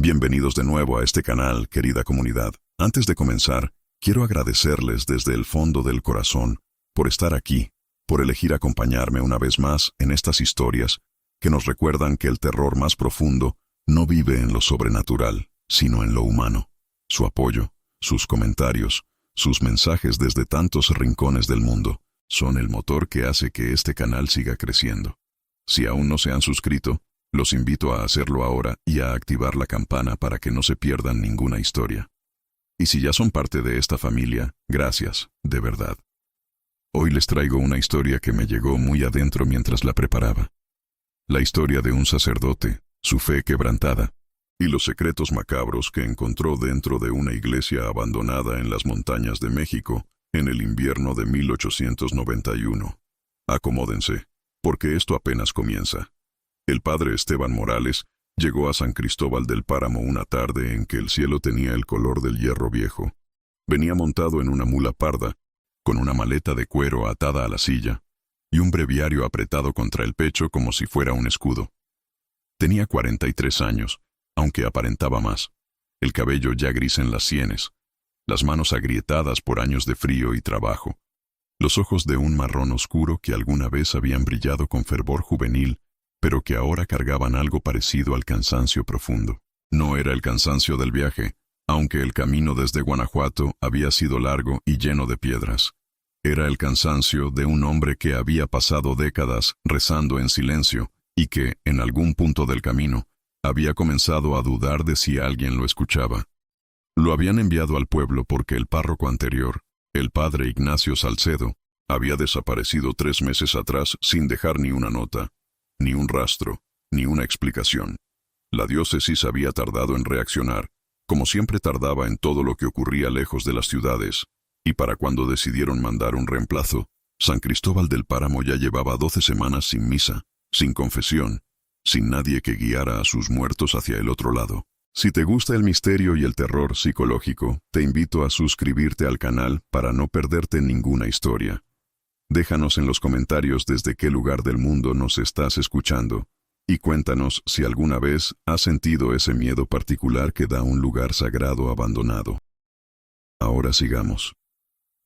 Bienvenidos de nuevo a este canal, querida comunidad. Antes de comenzar, quiero agradecerles desde el fondo del corazón por estar aquí, por elegir acompañarme una vez más en estas historias que nos recuerdan que el terror más profundo no vive en lo sobrenatural, sino en lo humano. Su apoyo, sus comentarios, sus mensajes desde tantos rincones del mundo son el motor que hace que este canal siga creciendo. Si aún no se han suscrito, los invito a hacerlo ahora y a activar la campana para que no se pierdan ninguna historia. Y si ya son parte de esta familia, gracias, de verdad. Hoy les traigo una historia que me llegó muy adentro mientras la preparaba. La historia de un sacerdote, su fe quebrantada, y los secretos macabros que encontró dentro de una iglesia abandonada en las montañas de México en el invierno de 1891. Acomódense, porque esto apenas comienza. El padre Esteban Morales llegó a San Cristóbal del Páramo una tarde en que el cielo tenía el color del hierro viejo. Venía montado en una mula parda, con una maleta de cuero atada a la silla, y un breviario apretado contra el pecho como si fuera un escudo. Tenía 43 años, aunque aparentaba más, el cabello ya gris en las sienes, las manos agrietadas por años de frío y trabajo, los ojos de un marrón oscuro que alguna vez habían brillado con fervor juvenil, pero que ahora cargaban algo parecido al cansancio profundo. No era el cansancio del viaje, aunque el camino desde Guanajuato había sido largo y lleno de piedras. Era el cansancio de un hombre que había pasado décadas rezando en silencio y que, en algún punto del camino, había comenzado a dudar de si alguien lo escuchaba. Lo habían enviado al pueblo porque el párroco anterior, el padre Ignacio Salcedo, había desaparecido 3 meses atrás sin dejar ni una nota, ni un rastro, ni una explicación. La diócesis había tardado en reaccionar, como siempre tardaba en todo lo que ocurría lejos de las ciudades, y para cuando decidieron mandar un reemplazo, San Cristóbal del Páramo ya llevaba 12 semanas sin misa, sin confesión, sin nadie que guiara a sus muertos hacia el otro lado. Si te gusta el misterio y el terror psicológico, te invito a suscribirte al canal para no perderte ninguna historia. Déjanos en los comentarios desde qué lugar del mundo nos estás escuchando, y cuéntanos si alguna vez has sentido ese miedo particular que da un lugar sagrado abandonado. Ahora sigamos.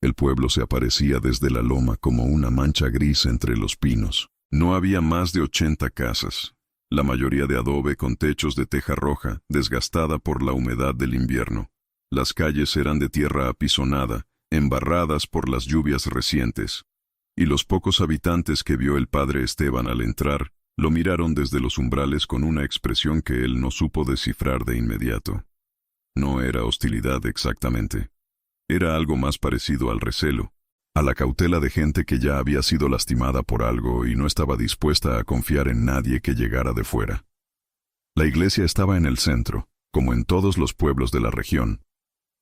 El pueblo se aparecía desde la loma como una mancha gris entre los pinos. No había más de 80 casas, la mayoría de adobe con techos de teja roja, desgastada por la humedad del invierno. Las calles eran de tierra apisonada, embarradas por las lluvias recientes. Y los pocos habitantes que vio el padre Esteban al entrar, lo miraron desde los umbrales con una expresión que él no supo descifrar de inmediato. No era hostilidad exactamente. Era algo más parecido al recelo, a la cautela de gente que ya había sido lastimada por algo y no estaba dispuesta a confiar en nadie que llegara de fuera. La iglesia estaba en el centro, como en todos los pueblos de la región.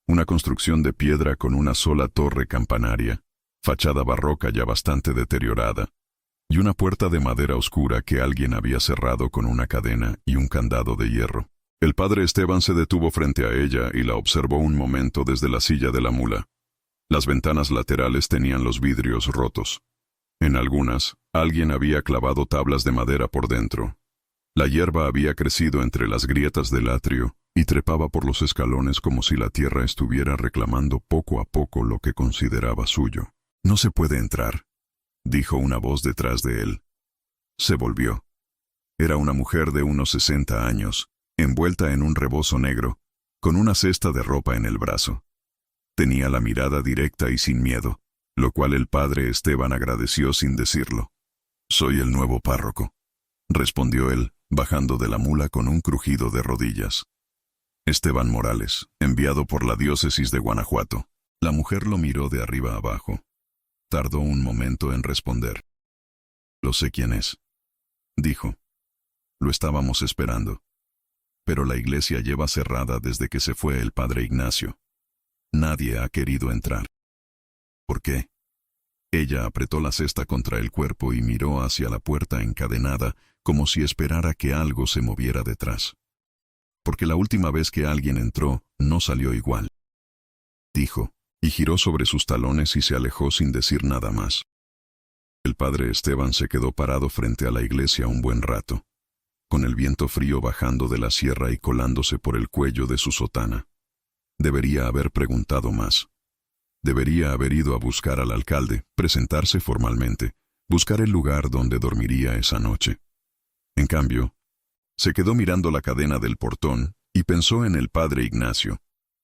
Una construcción de piedra con una sola torre campanaria, fachada barroca ya bastante deteriorada, y una puerta de madera oscura que alguien había cerrado con una cadena y un candado de hierro. El padre Esteban se detuvo frente a ella y la observó un momento desde la silla de la mula. Las ventanas laterales tenían los vidrios rotos. En algunas, alguien había clavado tablas de madera por dentro. La hierba había crecido entre las grietas del atrio y trepaba por los escalones como si la tierra estuviera reclamando poco a poco lo que consideraba suyo. «No se puede entrar», dijo una voz detrás de él. Se volvió. Era una mujer de unos 60 años, envuelta en un rebozo negro, con una cesta de ropa en el brazo. Tenía la mirada directa y sin miedo, lo cual el padre Esteban agradeció sin decirlo. «Soy el nuevo párroco», respondió él, bajando de la mula con un crujido de rodillas. «Esteban Morales, enviado por la diócesis de Guanajuato». La mujer lo miró de arriba abajo. Tardó un momento en responder. «Lo sé quién es», dijo. «Lo estábamos esperando. Pero la iglesia lleva cerrada desde que se fue el padre Ignacio. Nadie ha querido entrar». «¿Por qué?». Ella apretó la cesta contra el cuerpo y miró hacia la puerta encadenada como si esperara que algo se moviera detrás. «Porque la última vez que alguien entró, no salió igual», dijo, y giró sobre sus talones y se alejó sin decir nada más. El padre Esteban se quedó parado frente a la iglesia un buen rato. con el viento frío bajando de la sierra y colándose por el cuello de su sotana. Debería haber preguntado más. Debería haber ido a buscar al alcalde, presentarse formalmente, buscar el lugar donde dormiría esa noche. En cambio, se quedó mirando la cadena del portón y pensó en el padre Ignacio,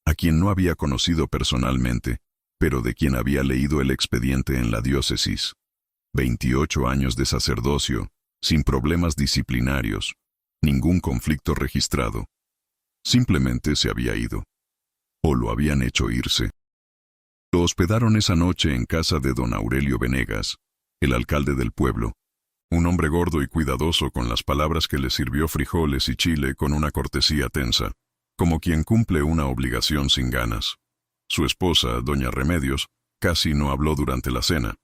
a quien no había conocido personalmente, pero de quien había leído el expediente en la diócesis. 28 años de sacerdocio, sin problemas disciplinarios, ningún conflicto registrado. Simplemente se había ido. O lo habían hecho irse. Lo hospedaron esa noche en casa de don Aurelio Venegas, el alcalde del pueblo, un hombre gordo y cuidadoso con las palabras que le sirvió frijoles y chile con una cortesía tensa, como quien cumple una obligación sin ganas. Su esposa, doña Remedios, casi no habló durante la cena.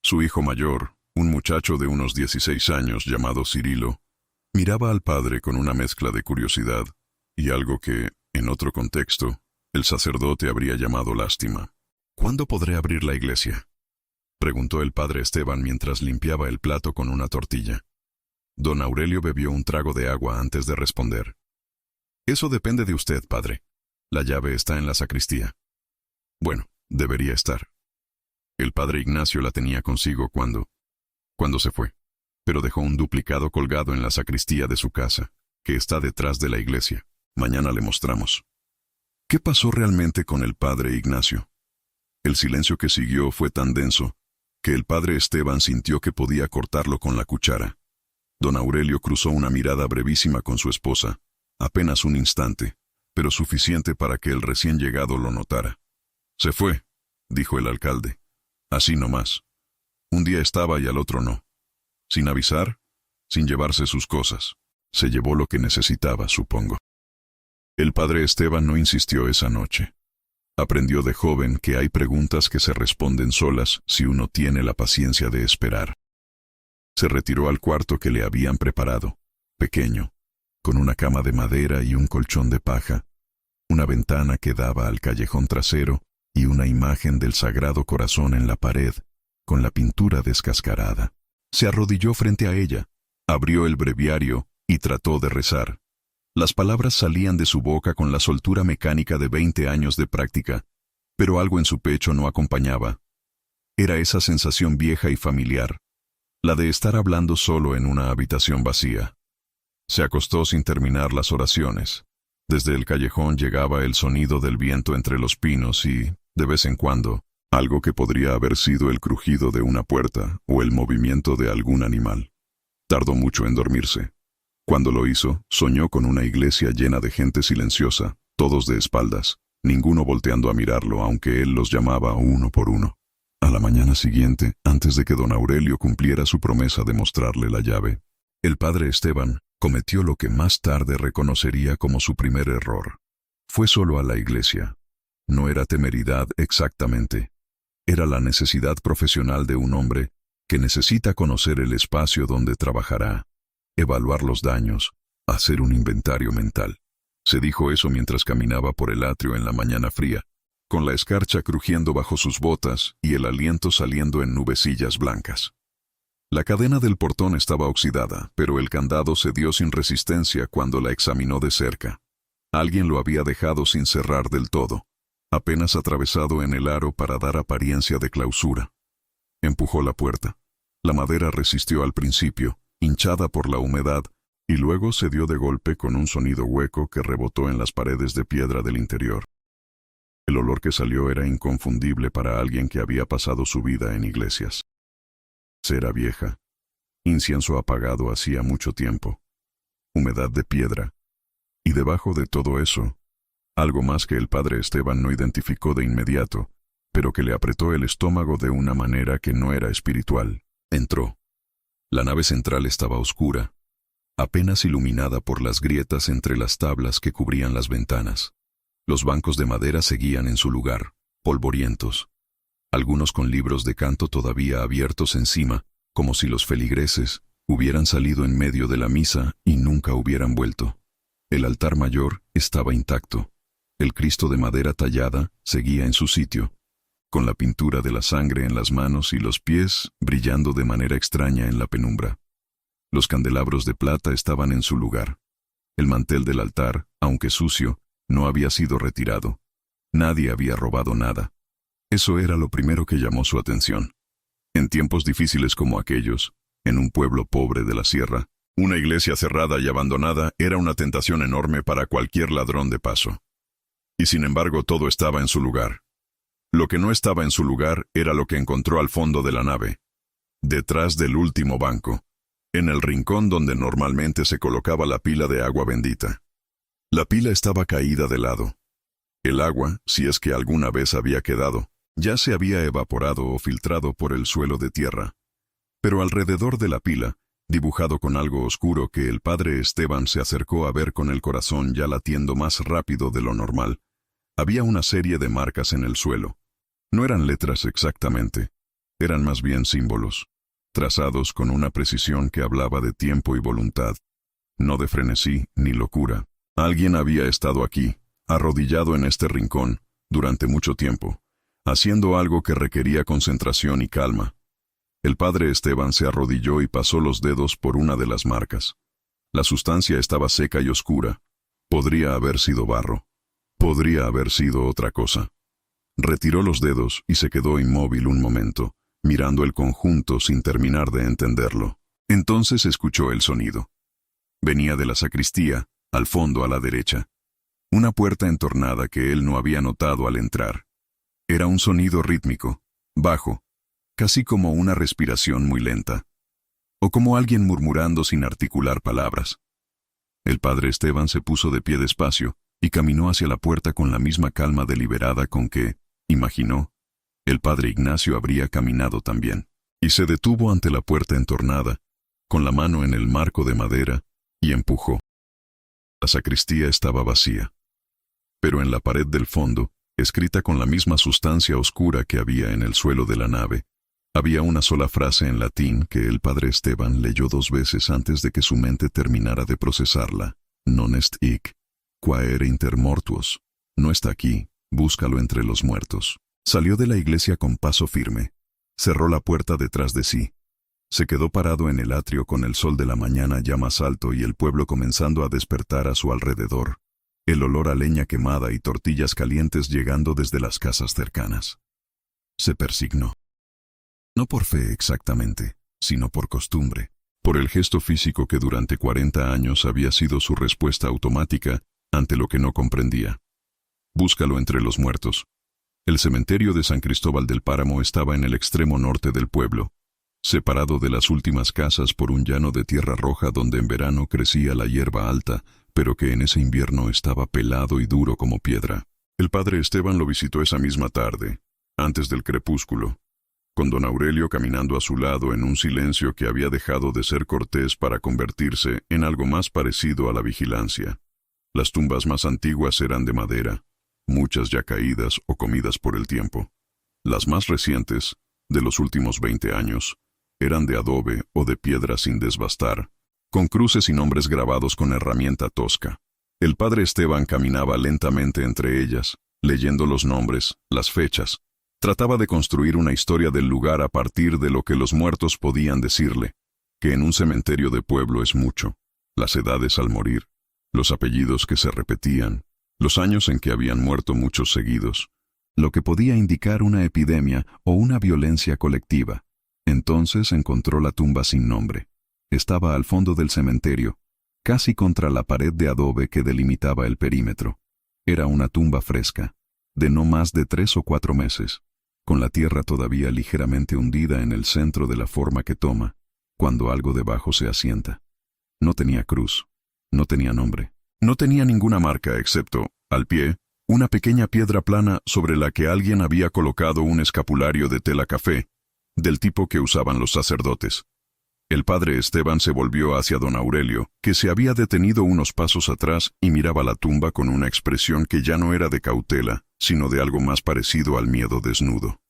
Su hijo mayor, un muchacho de unos 16 años llamado Cirilo, miraba al padre con una mezcla de curiosidad y algo que, en otro contexto, el sacerdote habría llamado lástima. ¿Cuándo podré abrir la iglesia?, preguntó el padre Esteban mientras limpiaba el plato con una tortilla. Don Aurelio bebió un trago de agua antes de responder. Eso depende de usted, padre. La llave está en la sacristía. Bueno, debería estar. El padre Ignacio la tenía consigo cuando se fue, pero dejó un duplicado colgado en la sacristía de su casa, que está detrás de la iglesia. Mañana le mostramos. ¿Qué pasó realmente con el padre Ignacio? El silencio que siguió fue tan denso que el padre Esteban sintió que podía cortarlo con la cuchara. Don Aurelio cruzó una mirada brevísima con su esposa, apenas un instante, pero suficiente para que el recién llegado lo notara. Se fue, dijo el alcalde. Así nomás. Un día estaba y al otro no. Sin avisar, sin llevarse sus cosas. Se llevó lo que necesitaba, supongo. El padre Esteban no insistió esa noche. Aprendió de joven que hay preguntas que se responden solas si uno tiene la paciencia de esperar. Se retiró al cuarto que le habían preparado, pequeño, con una cama de madera y un colchón de paja, una ventana que daba al callejón trasero y una imagen del Sagrado Corazón en la pared, con la pintura descascarada. Se arrodilló frente a ella, abrió el breviario y trató de rezar. Las palabras salían de su boca con la soltura mecánica de 20 años de práctica, pero algo en su pecho no acompañaba. Era esa sensación vieja y familiar, la de estar hablando solo en una habitación vacía. Se acostó sin terminar las oraciones. Desde el callejón llegaba el sonido del viento entre los pinos y, de vez en cuando, algo que podría haber sido el crujido de una puerta o el movimiento de algún animal. Tardó mucho en dormirse. Cuando lo hizo, soñó con una iglesia llena de gente silenciosa, todos de espaldas, ninguno volteando a mirarlo aunque él los llamaba uno por uno. A la mañana siguiente, antes de que don Aurelio cumpliera su promesa de mostrarle la llave, el padre Esteban cometió lo que más tarde reconocería como su primer error. Fue solo a la iglesia. No era temeridad exactamente. Era la necesidad profesional de un hombre que necesita conocer el espacio donde trabajará, evaluar los daños, hacer un inventario mental. Se dijo eso mientras caminaba por el atrio en la mañana fría, con la escarcha crujiendo bajo sus botas y el aliento saliendo en nubecillas blancas. La cadena del portón estaba oxidada, pero el candado cedió sin resistencia cuando la examinó de cerca. Alguien lo había dejado sin cerrar del todo, apenas atravesado en el aro para dar apariencia de clausura. Empujó la puerta. La madera resistió al principio, hinchada por la humedad, y luego se dio de golpe con un sonido hueco que rebotó en las paredes de piedra del interior. El olor que salió era inconfundible para alguien que había pasado su vida en iglesias. Cera vieja, incienso apagado hacía mucho tiempo, humedad de piedra, y debajo de todo eso, algo más que el padre Esteban no identificó de inmediato, pero que le apretó el estómago de una manera que no era espiritual. Entró. La nave central estaba oscura, apenas iluminada por las grietas entre las tablas que cubrían las ventanas. Los bancos de madera seguían en su lugar, polvorientos, algunos con libros de canto todavía abiertos encima, como si los feligreses hubieran salido en medio de la misa y nunca hubieran vuelto. El altar mayor estaba intacto. El Cristo de madera tallada seguía en su sitio, con la pintura de la sangre en las manos y los pies brillando de manera extraña en la penumbra. Los candelabros de plata estaban en su lugar. El mantel del altar, aunque sucio, no había sido retirado. Nadie había robado nada. Eso era lo primero que llamó su atención. En tiempos difíciles como aquellos, en un pueblo pobre de la sierra, una iglesia cerrada y abandonada era una tentación enorme para cualquier ladrón de paso. Y sin embargo todo estaba en su lugar. Lo que no estaba en su lugar era lo que encontró al fondo de la nave, detrás del último banco, en el rincón donde normalmente se colocaba la pila de agua bendita. La pila estaba caída de lado. El agua, si es que alguna vez había quedado, ya se había evaporado o filtrado por el suelo de tierra. Pero alrededor de la pila, dibujado con algo oscuro que el padre Esteban se acercó a ver con el corazón ya latiendo más rápido de lo normal, había una serie de marcas en el suelo. No eran letras exactamente, eran más bien símbolos, trazados con una precisión que hablaba de tiempo y voluntad, no de frenesí ni locura. Alguien había estado aquí, arrodillado en este rincón, durante mucho tiempo, haciendo algo que requería concentración y calma. El padre Esteban se arrodilló y pasó los dedos por una de las marcas. La sustancia estaba seca y oscura. Podría haber sido barro. Podría haber sido otra cosa. Retiró los dedos y se quedó inmóvil un momento, mirando el conjunto sin terminar de entenderlo. Entonces escuchó el sonido. Venía de la sacristía, al fondo a la derecha. Una puerta entornada que él no había notado al entrar. Era un sonido rítmico, bajo, casi como una respiración muy lenta, o como alguien murmurando sin articular palabras. El padre Esteban se puso de pie despacio y caminó hacia la puerta con la misma calma deliberada con que, imaginó, el padre Ignacio habría caminado también, y se detuvo ante la puerta entornada, con la mano en el marco de madera, y empujó. La sacristía estaba vacía, pero en la pared del fondo, escrita con la misma sustancia oscura que había en el suelo de la nave, había una sola frase en latín que el padre Esteban leyó 2 veces antes de que su mente terminara de procesarla. Non est hic, quaere inter mortuos. No está aquí, búscalo entre los muertos. Salió de la iglesia con paso firme. Cerró la puerta detrás de sí. Se quedó parado en el atrio con el sol de la mañana ya más alto y el pueblo comenzando a despertar a su alrededor. El olor a leña quemada y tortillas calientes llegando desde las casas cercanas. Se persignó. No por fe exactamente, sino por costumbre, por el gesto físico que durante 40 años había sido su respuesta automática ante lo que no comprendía. Búscalo entre los muertos. El cementerio de San Cristóbal del Páramo estaba en el extremo norte del pueblo, separado de las últimas casas por un llano de tierra roja donde en verano crecía la hierba alta, pero que en ese invierno estaba pelado y duro como piedra. El padre Esteban lo visitó esa misma tarde, antes del crepúsculo, con don Aurelio caminando a su lado en un silencio que había dejado de ser cortés para convertirse en algo más parecido a la vigilancia. Las tumbas más antiguas eran de madera, muchas ya caídas o comidas por el tiempo. Las más recientes, de los últimos 20 años, eran de adobe o de piedra sin desbastar, con cruces y nombres grabados con herramienta tosca. El padre Esteban caminaba lentamente entre ellas, leyendo los nombres, las fechas. Trataba de construir una historia del lugar a partir de lo que los muertos podían decirle, que en un cementerio de pueblo es mucho, las edades al morir, los apellidos que se repetían, los años en que habían muerto muchos seguidos, lo que podía indicar una epidemia o una violencia colectiva. Entonces encontró la tumba sin nombre. Estaba al fondo del cementerio, casi contra la pared de adobe que delimitaba el perímetro. Era una tumba fresca, de no más de 3 o 4 meses, con la tierra todavía ligeramente hundida en el centro de la forma que toma, cuando algo debajo se asienta. No tenía cruz, no tenía nombre, no tenía ninguna marca excepto, al pie, una pequeña piedra plana sobre la que alguien había colocado un escapulario de tela café, del tipo que usaban los sacerdotes. El padre Esteban se volvió hacia don Aurelio, que se había detenido unos pasos atrás y miraba la tumba con una expresión que ya no era de cautela, sino de algo más parecido al miedo desnudo.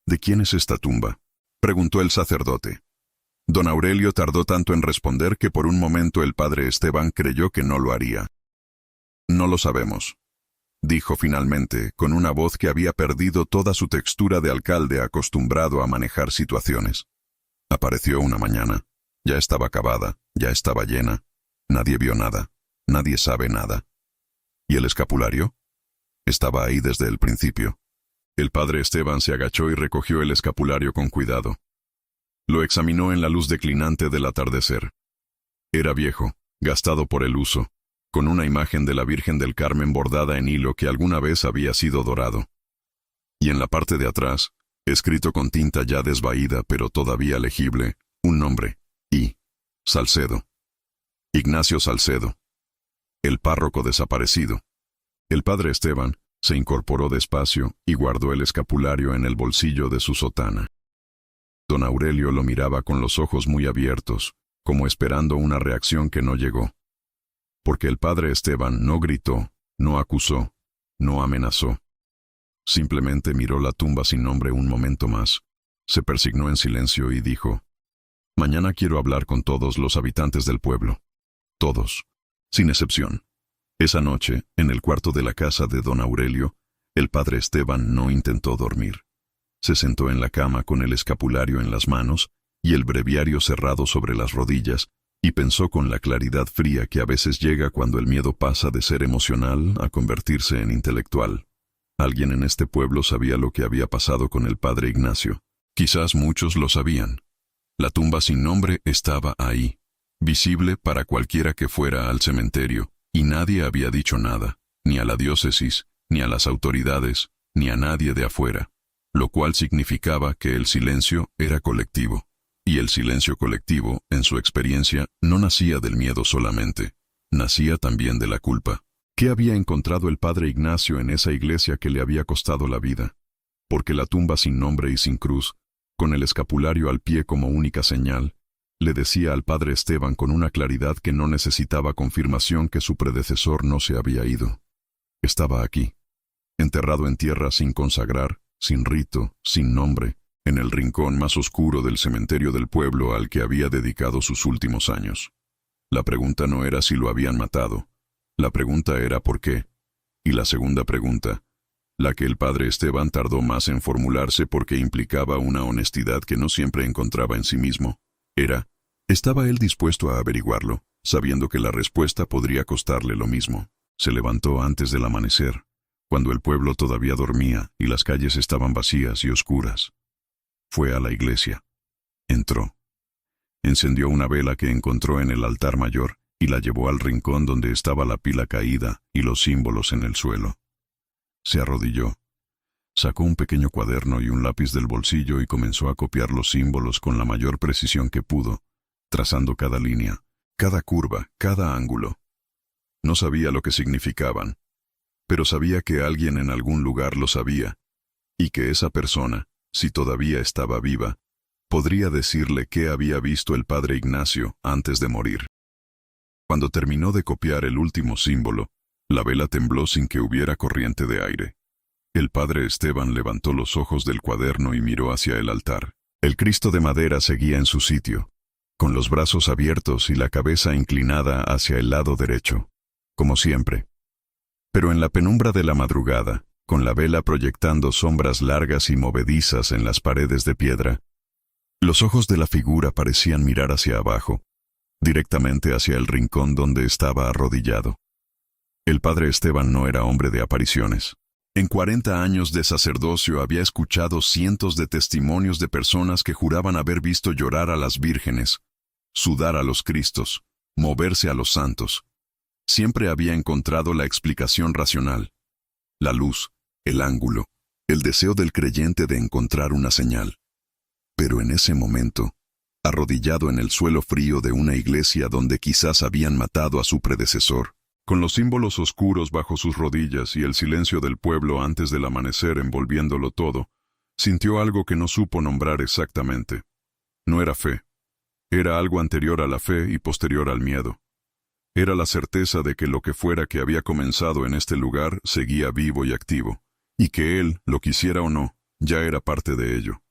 ¿De quién es esta tumba?, preguntó el sacerdote. Don Aurelio tardó tanto en responder que por un momento el padre Esteban creyó que no lo haría. «No lo sabemos», dijo finalmente, con una voz que había perdido toda su textura de alcalde acostumbrado a manejar situaciones. Apareció una mañana. Ya estaba acabada, ya estaba llena. Nadie vio nada, nadie sabe nada. ¿Y el escapulario? Estaba ahí desde el principio. El padre Esteban se agachó y recogió el escapulario con cuidado. Lo examinó en la luz declinante del atardecer. Era viejo, gastado por el uso, con una imagen de la Virgen del Carmen bordada en hilo que alguna vez había sido dorado. Y en la parte de atrás, escrito con tinta ya desvaída pero todavía legible, un nombre: Salcedo. Ignacio Salcedo. El párroco desaparecido. El padre Esteban se incorporó despacio y guardó el escapulario en el bolsillo de su sotana. Don Aurelio lo miraba con los ojos muy abiertos, como esperando una reacción que no llegó. Porque el padre Esteban no gritó, no acusó, no amenazó. Simplemente miró la tumba sin nombre un momento más, se persignó en silencio y dijo: «Mañana quiero hablar con todos los habitantes del pueblo. Todos, sin excepción». Esa noche, en el cuarto de la casa de don Aurelio, el padre Esteban no intentó dormir. Se sentó en la cama con el escapulario en las manos y el breviario cerrado sobre las rodillas, y pensó con la claridad fría que a veces llega cuando el miedo pasa de ser emocional a convertirse en intelectual. Alguien en este pueblo sabía lo que había pasado con el padre Ignacio. Quizás muchos lo sabían. La tumba sin nombre estaba ahí, visible para cualquiera que fuera al cementerio, y nadie había dicho nada, ni a la diócesis, ni a las autoridades, ni a nadie de afuera, lo cual significaba que el silencio era colectivo. Y el silencio colectivo, en su experiencia, no nacía del miedo solamente, nacía también de la culpa. ¿Qué había encontrado el padre Ignacio en esa iglesia que le había costado la vida? Porque la tumba sin nombre y sin cruz, con el escapulario al pie como única señal, le decía al padre Esteban con una claridad que no necesitaba confirmación que su predecesor no se había ido. Estaba aquí, enterrado en tierra sin consagrar, sin rito, sin nombre, en el rincón más oscuro del cementerio del pueblo al que había dedicado sus últimos años. La pregunta no era si lo habían matado, la pregunta era por qué. Y la segunda pregunta, la que el padre Esteban tardó más en formularse porque implicaba una honestidad que no siempre encontraba en sí mismo, era: ¿estaba él dispuesto a averiguarlo, sabiendo que la respuesta podría costarle lo mismo? Se levantó antes del amanecer, cuando el pueblo todavía dormía y las calles estaban vacías y oscuras. Fue a la iglesia. Entró. Encendió una vela que encontró en el altar mayor y la llevó al rincón donde estaba la pila caída y los símbolos en el suelo. Se arrodilló. Sacó un pequeño cuaderno y un lápiz del bolsillo y comenzó a copiar los símbolos con la mayor precisión que pudo, trazando cada línea, cada curva, cada ángulo. No sabía lo que significaban, pero sabía que alguien en algún lugar lo sabía, y que esa persona, si todavía estaba viva, podría decirle qué había visto el padre Ignacio antes de morir. Cuando terminó de copiar el último símbolo, la vela tembló sin que hubiera corriente de aire. El padre Esteban levantó los ojos del cuaderno y miró hacia el altar. El Cristo de madera seguía en su sitio, con los brazos abiertos y la cabeza inclinada hacia el lado derecho, como siempre. Pero en la penumbra de la madrugada, con la vela proyectando sombras largas y movedizas en las paredes de piedra, los ojos de la figura parecían mirar hacia abajo, directamente hacia el rincón donde estaba arrodillado. El padre Esteban no era hombre de apariciones. En 40 años de sacerdocio había escuchado cientos de testimonios de personas que juraban haber visto llorar a las vírgenes, sudar a los cristos, moverse a los santos. Siempre había encontrado la explicación racional: la luz, el ángulo, el deseo del creyente de encontrar una señal. Pero en ese momento, arrodillado en el suelo frío de una iglesia donde quizás habían matado a su predecesor, con los símbolos oscuros bajo sus rodillas y el silencio del pueblo antes del amanecer envolviéndolo todo, sintió algo que no supo nombrar exactamente. No era fe. Era algo anterior a la fe y posterior al miedo. Era la certeza de que lo que fuera que había comenzado en este lugar seguía vivo y activo, y que él, lo quisiera o no, ya era parte de ello.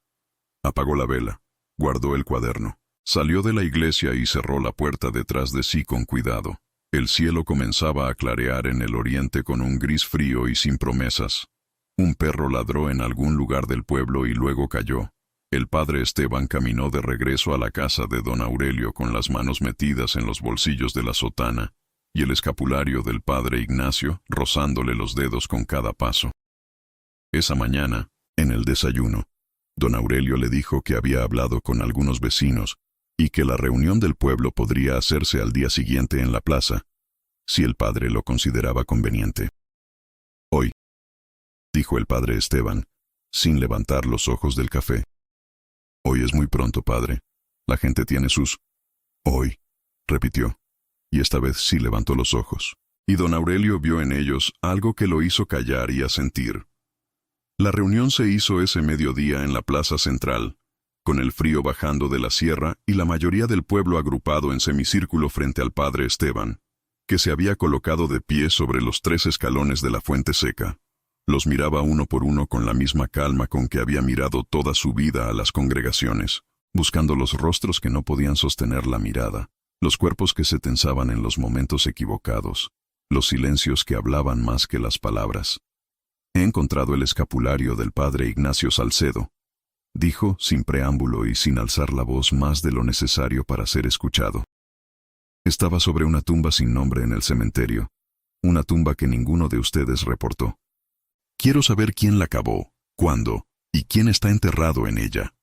Apagó la vela, guardó el cuaderno, salió de la iglesia y cerró la puerta detrás de sí con cuidado. El cielo comenzaba a clarear en el oriente con un gris frío y sin promesas. Un perro ladró en algún lugar del pueblo y luego calló, El padre Esteban caminó de regreso a la casa de don Aurelio con las manos metidas en los bolsillos de la sotana y el escapulario del padre Ignacio rozándole los dedos con cada paso. Esa mañana, en el desayuno, don Aurelio le dijo que había hablado con algunos vecinos y que la reunión del pueblo podría hacerse al día siguiente en la plaza, si el padre lo consideraba conveniente. Hoy, dijo el padre Esteban, sin levantar los ojos del café. Hoy es muy pronto, padre. La gente tiene sus... Hoy, repitió, y esta vez sí levantó los ojos. Y don Aurelio vio en ellos algo que lo hizo callar y asentir. La reunión se hizo ese mediodía en la plaza central, con el frío bajando de la sierra y la mayoría del pueblo agrupado en semicírculo frente al padre Esteban, que se había colocado de pie sobre los 3 escalones de la fuente seca. Los miraba uno por uno con la misma calma con que había mirado toda su vida a las congregaciones, buscando los rostros que no podían sostener la mirada, los cuerpos que se tensaban en los momentos equivocados, los silencios que hablaban más que las palabras. He encontrado el escapulario del padre Ignacio Salcedo, dijo sin preámbulo y sin alzar la voz más de lo necesario para ser escuchado. Estaba sobre una tumba sin nombre en el cementerio, una tumba que ninguno de ustedes reportó. Quiero saber quién la cavó, cuándo, y quién está enterrado en ella.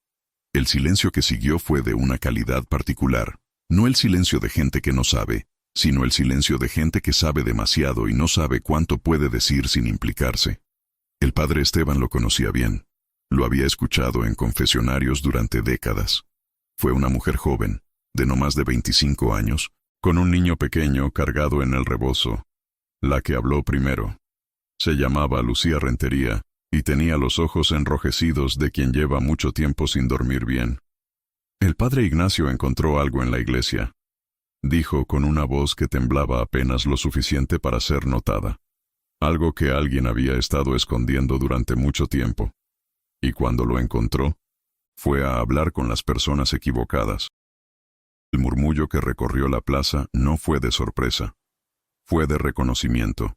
El silencio que siguió fue de una calidad particular, no el silencio de gente que no sabe, sino el silencio de gente que sabe demasiado y no sabe cuánto puede decir sin implicarse. El padre Esteban lo conocía bien. Lo había escuchado en confesionarios durante décadas. Fue una mujer joven, de no más de 25 años, con un niño pequeño cargado en el rebozo. La que habló primero. Se llamaba Lucía Rentería, y tenía los ojos enrojecidos de quien lleva mucho tiempo sin dormir bien. El padre Ignacio encontró algo en la iglesia, dijo con una voz que temblaba apenas lo suficiente para ser notada. Algo que alguien había estado escondiendo durante mucho tiempo. Y cuando lo encontró, fue a hablar con las personas equivocadas. El murmullo que recorrió la plaza no fue de sorpresa. Fue de reconocimiento,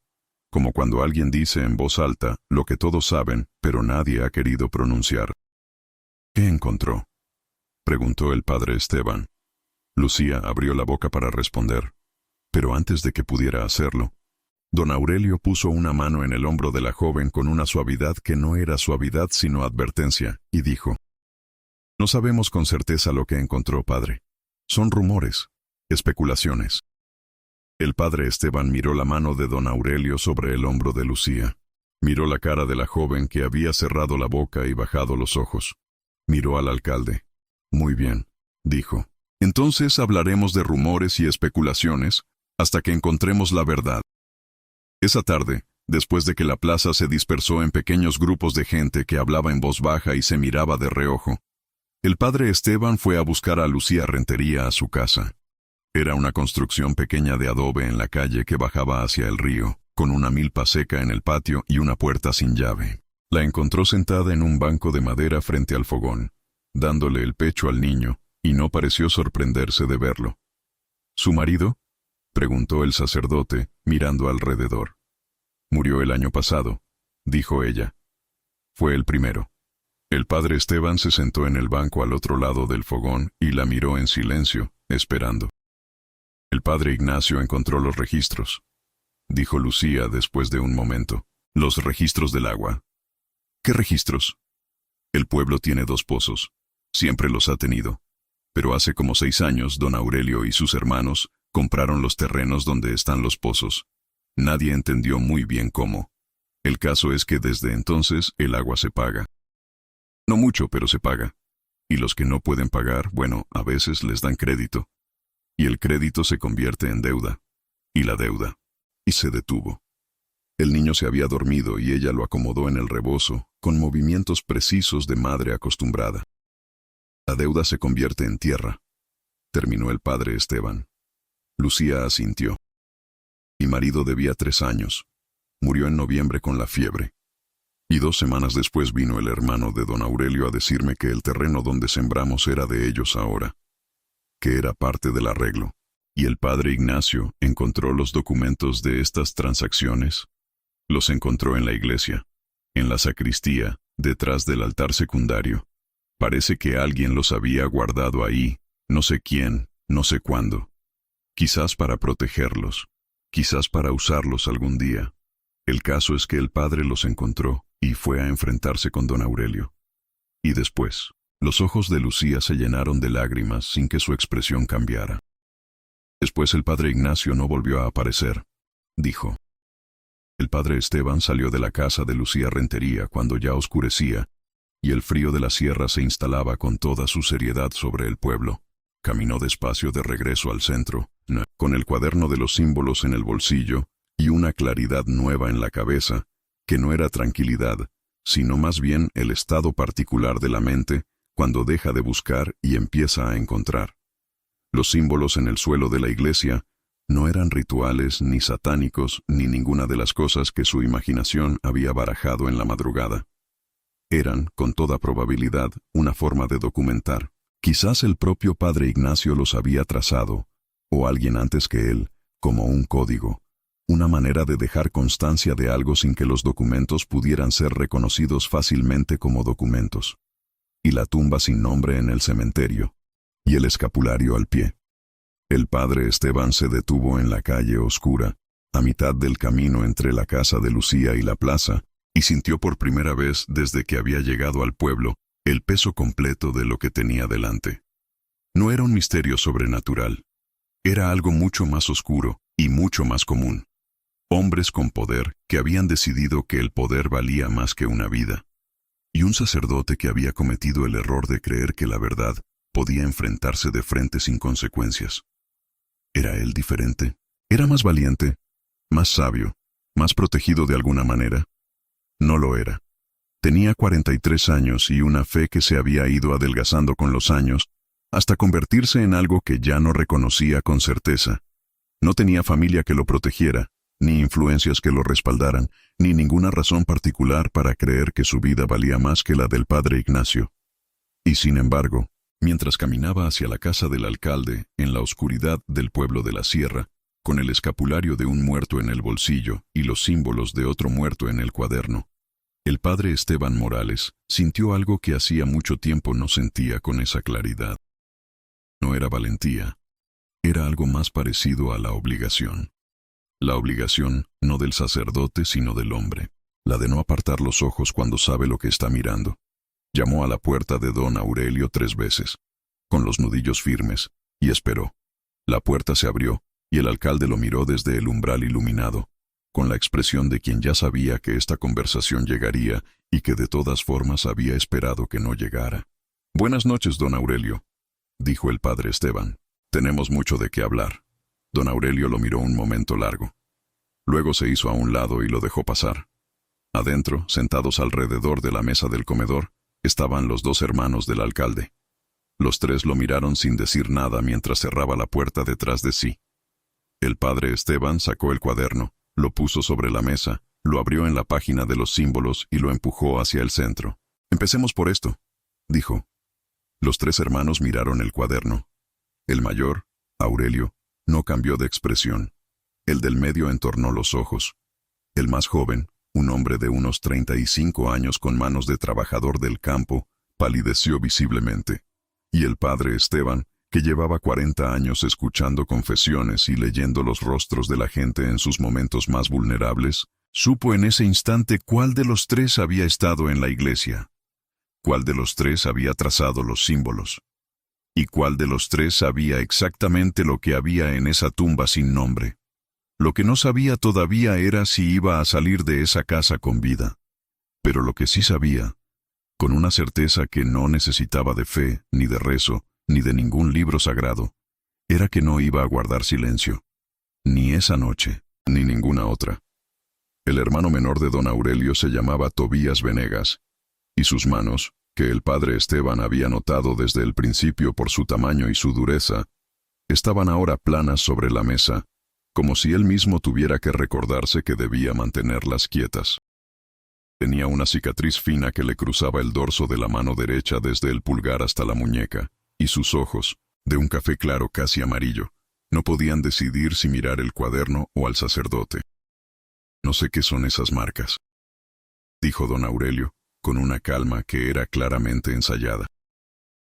como cuando alguien dice en voz alta lo que todos saben, pero nadie ha querido pronunciar. ¿Qué encontró?, preguntó el padre Esteban. Lucía abrió la boca para responder, pero antes de que pudiera hacerlo, don Aurelio puso una mano en el hombro de la joven con una suavidad que no era suavidad sino advertencia, y dijo: No sabemos con certeza lo que encontró, padre. Son rumores, especulaciones. El padre Esteban miró la mano de don Aurelio sobre el hombro de Lucía. Miró la cara de la joven que había cerrado la boca y bajado los ojos. Miró al alcalde. Muy bien, dijo. Entonces hablaremos de rumores y especulaciones hasta que encontremos la verdad. Esa tarde, después de que la plaza se dispersó en pequeños grupos de gente que hablaba en voz baja y se miraba de reojo, el padre Esteban fue a buscar a Lucía Rentería a su casa. Era una construcción pequeña de adobe en la calle que bajaba hacia el río, con una milpa seca en el patio y una puerta sin llave. La encontró sentada en un banco de madera frente al fogón, dándole el pecho al niño, y no pareció sorprenderse de verlo. ¿Su marido?, preguntó el sacerdote, mirando alrededor. Murió el año pasado, dijo ella. Fue el primero. El padre Esteban se sentó en el banco al otro lado del fogón y la miró en silencio, esperando. El padre Ignacio encontró los registros, dijo Lucía después de un momento. Los registros del agua. ¿Qué registros? El pueblo tiene 2 pozos. Siempre los ha tenido. Pero hace como 6 años, don Aurelio y sus hermanos compraron los terrenos donde están los pozos. Nadie entendió muy bien cómo. El caso es que desde entonces el agua se paga. No mucho, pero se paga. Y los que no pueden pagar, bueno, a veces les dan crédito. Y el crédito se convierte en deuda. Y la deuda. Y se detuvo. El niño se había dormido y ella lo acomodó en el rebozo, con movimientos precisos de madre acostumbrada. La deuda se convierte en tierra, terminó el padre Esteban. Lucía asintió. Mi marido debía 3 años. Murió en noviembre con la fiebre. Y 2 semanas después vino el hermano de don Aurelio a decirme que el terreno donde sembramos era de ellos ahora, que era parte del arreglo. Y el padre Ignacio encontró los documentos de estas transacciones. Los encontró en la iglesia, en la sacristía, detrás del altar secundario. Parece que alguien los había guardado ahí, no sé quién, no sé cuándo. Quizás para protegerlos, quizás para usarlos algún día. El caso es que el padre los encontró y fue a enfrentarse con don Aurelio. Y después, los ojos de Lucía se llenaron de lágrimas sin que su expresión cambiara. Después el padre Ignacio no volvió a aparecer, dijo. El padre Esteban salió de la casa de Lucía Rentería cuando ya oscurecía, y el frío de la sierra se instalaba con toda su seriedad sobre el pueblo. Caminó despacio de regreso al centro, con el cuaderno de los símbolos en el bolsillo y una claridad nueva en la cabeza, que no era tranquilidad, sino más bien el estado particular de la mente cuando deja de buscar y empieza a encontrar. Los símbolos en el suelo de la iglesia no eran rituales, ni satánicos, ni ninguna de las cosas que su imaginación había barajado en la madrugada. Eran, con toda probabilidad, una forma de documentar. Quizás el propio padre Ignacio los había trazado, o alguien antes que él, como un código, una manera de dejar constancia de algo sin que los documentos pudieran ser reconocidos fácilmente como documentos. Y la tumba sin nombre en el cementerio, y el escapulario al pie. El padre Esteban se detuvo en la calle oscura, a mitad del camino entre la casa de Lucía y la plaza, y sintió por primera vez desde que había llegado al pueblo el peso completo de lo que tenía delante. No era un misterio sobrenatural. Era algo mucho más oscuro y mucho más común. Hombres con poder que habían decidido que el poder valía más que una vida. Y un sacerdote que había cometido el error de creer que la verdad podía enfrentarse de frente sin consecuencias. ¿Era él diferente? ¿Era más valiente? ¿Más sabio? ¿Más protegido de alguna manera? No lo era. Tenía 43 años y una fe que se había ido adelgazando con los años, hasta convertirse en algo que ya no reconocía con certeza. No tenía familia que lo protegiera, ni influencias que lo respaldaran, ni ninguna razón particular para creer que su vida valía más que la del padre Ignacio. Y sin embargo, mientras caminaba hacia la casa del alcalde, en la oscuridad del pueblo de la sierra, con el escapulario de un muerto en el bolsillo y los símbolos de otro muerto en el cuaderno, el padre Esteban Morales sintió algo que hacía mucho tiempo no sentía con esa claridad. No era valentía, era algo más parecido a la obligación. La obligación no del sacerdote sino del hombre, la de no apartar los ojos cuando sabe lo que está mirando. Llamó a la puerta de don Aurelio 3 veces, con los nudillos firmes, y esperó. La puerta se abrió, y el alcalde lo miró desde el umbral iluminado, con la expresión de quien ya sabía que esta conversación llegaría y que de todas formas había esperado que no llegara. «Buenas noches, don Aurelio», dijo el padre Esteban. «Tenemos mucho de qué hablar». Don Aurelio lo miró un momento largo. Luego se hizo a un lado y lo dejó pasar. Adentro, sentados alrededor de la mesa del comedor, estaban los 2 hermanos del alcalde. Los 3 lo miraron sin decir nada mientras cerraba la puerta detrás de sí. El padre Esteban sacó el cuaderno, lo puso sobre la mesa, lo abrió en la página de los símbolos y lo empujó hacia el centro. «Empecemos por esto», dijo. Los 3 hermanos miraron el cuaderno. El mayor, Aurelio, no cambió de expresión. El del medio entornó los ojos. El más joven, un hombre de unos 35 años con manos de trabajador del campo, palideció visiblemente. Y el padre Esteban, que llevaba 40 años escuchando confesiones y leyendo los rostros de la gente en sus momentos más vulnerables, supo en ese instante cuál de los 3 había estado en la iglesia, cuál de los 3 había trazado los símbolos, y cuál de los 3 sabía exactamente lo que había en esa tumba sin nombre. Lo que no sabía todavía era si iba a salir de esa casa con vida. Pero lo que sí sabía, con una certeza que no necesitaba de fe, ni de rezo, ni de ningún libro sagrado, era que no iba a guardar silencio. Ni esa noche, ni ninguna otra. El hermano menor de don Aurelio se llamaba Tobías Venegas, y sus manos, que el padre Esteban había notado desde el principio por su tamaño y su dureza, estaban ahora planas sobre la mesa, como si él mismo tuviera que recordarse que debía mantenerlas quietas. Tenía una cicatriz fina que le cruzaba el dorso de la mano derecha desde el pulgar hasta la muñeca, y sus ojos, de un café claro casi amarillo, no podían decidir si mirar el cuaderno o al sacerdote. «No sé qué son esas marcas», dijo don Aurelio, con una calma que era claramente ensayada.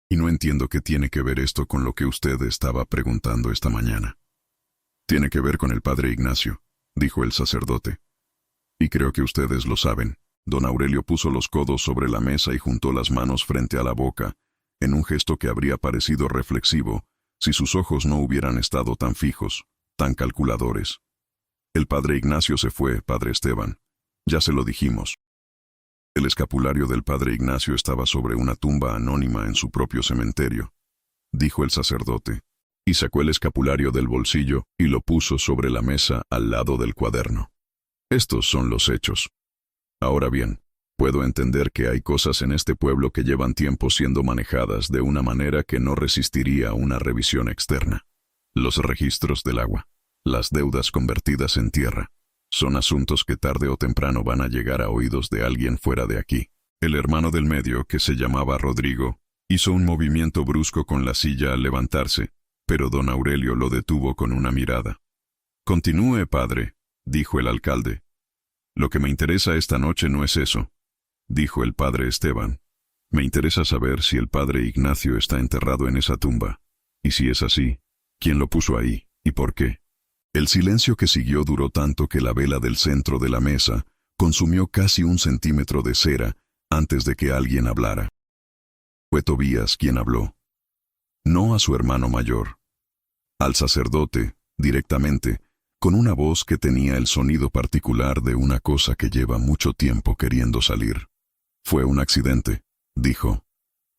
Y no entiendo qué tiene que ver esto con lo que usted estaba preguntando esta mañana. Tiene que ver con el padre Ignacio, dijo el sacerdote. Y creo que ustedes lo saben. Don Aurelio puso los codos sobre la mesa y juntó las manos frente a la boca, en un gesto que habría parecido reflexivo si sus ojos no hubieran estado tan fijos, tan calculadores. El padre Ignacio se fue, padre Esteban. Ya se lo dijimos. El escapulario del padre Ignacio estaba sobre una tumba anónima en su propio cementerio, dijo el sacerdote, y sacó el escapulario del bolsillo y lo puso sobre la mesa al lado del cuaderno. Estos son los hechos. Ahora bien, puedo entender que hay cosas en este pueblo que llevan tiempo siendo manejadas de una manera que no resistiría una revisión externa. Los registros del agua, las deudas convertidas en tierra, son asuntos que tarde o temprano van a llegar a oídos de alguien fuera de aquí. El hermano del medio, que se llamaba Rodrigo, hizo un movimiento brusco con la silla al levantarse, pero don Aurelio lo detuvo con una mirada. «Continúe, padre», dijo el alcalde. «Lo que me interesa esta noche no es eso», dijo el padre Esteban. «Me interesa saber si el padre Ignacio está enterrado en esa tumba, y si es así, ¿quién lo puso ahí y por qué?». El silencio que siguió duró tanto que la vela del centro de la mesa consumió casi 1 centímetro de cera antes de que alguien hablara. Fue Tobías quien habló. No a su hermano mayor. Al sacerdote, directamente, con una voz que tenía el sonido particular de una cosa que lleva mucho tiempo queriendo salir. «Fue un accidente», dijo.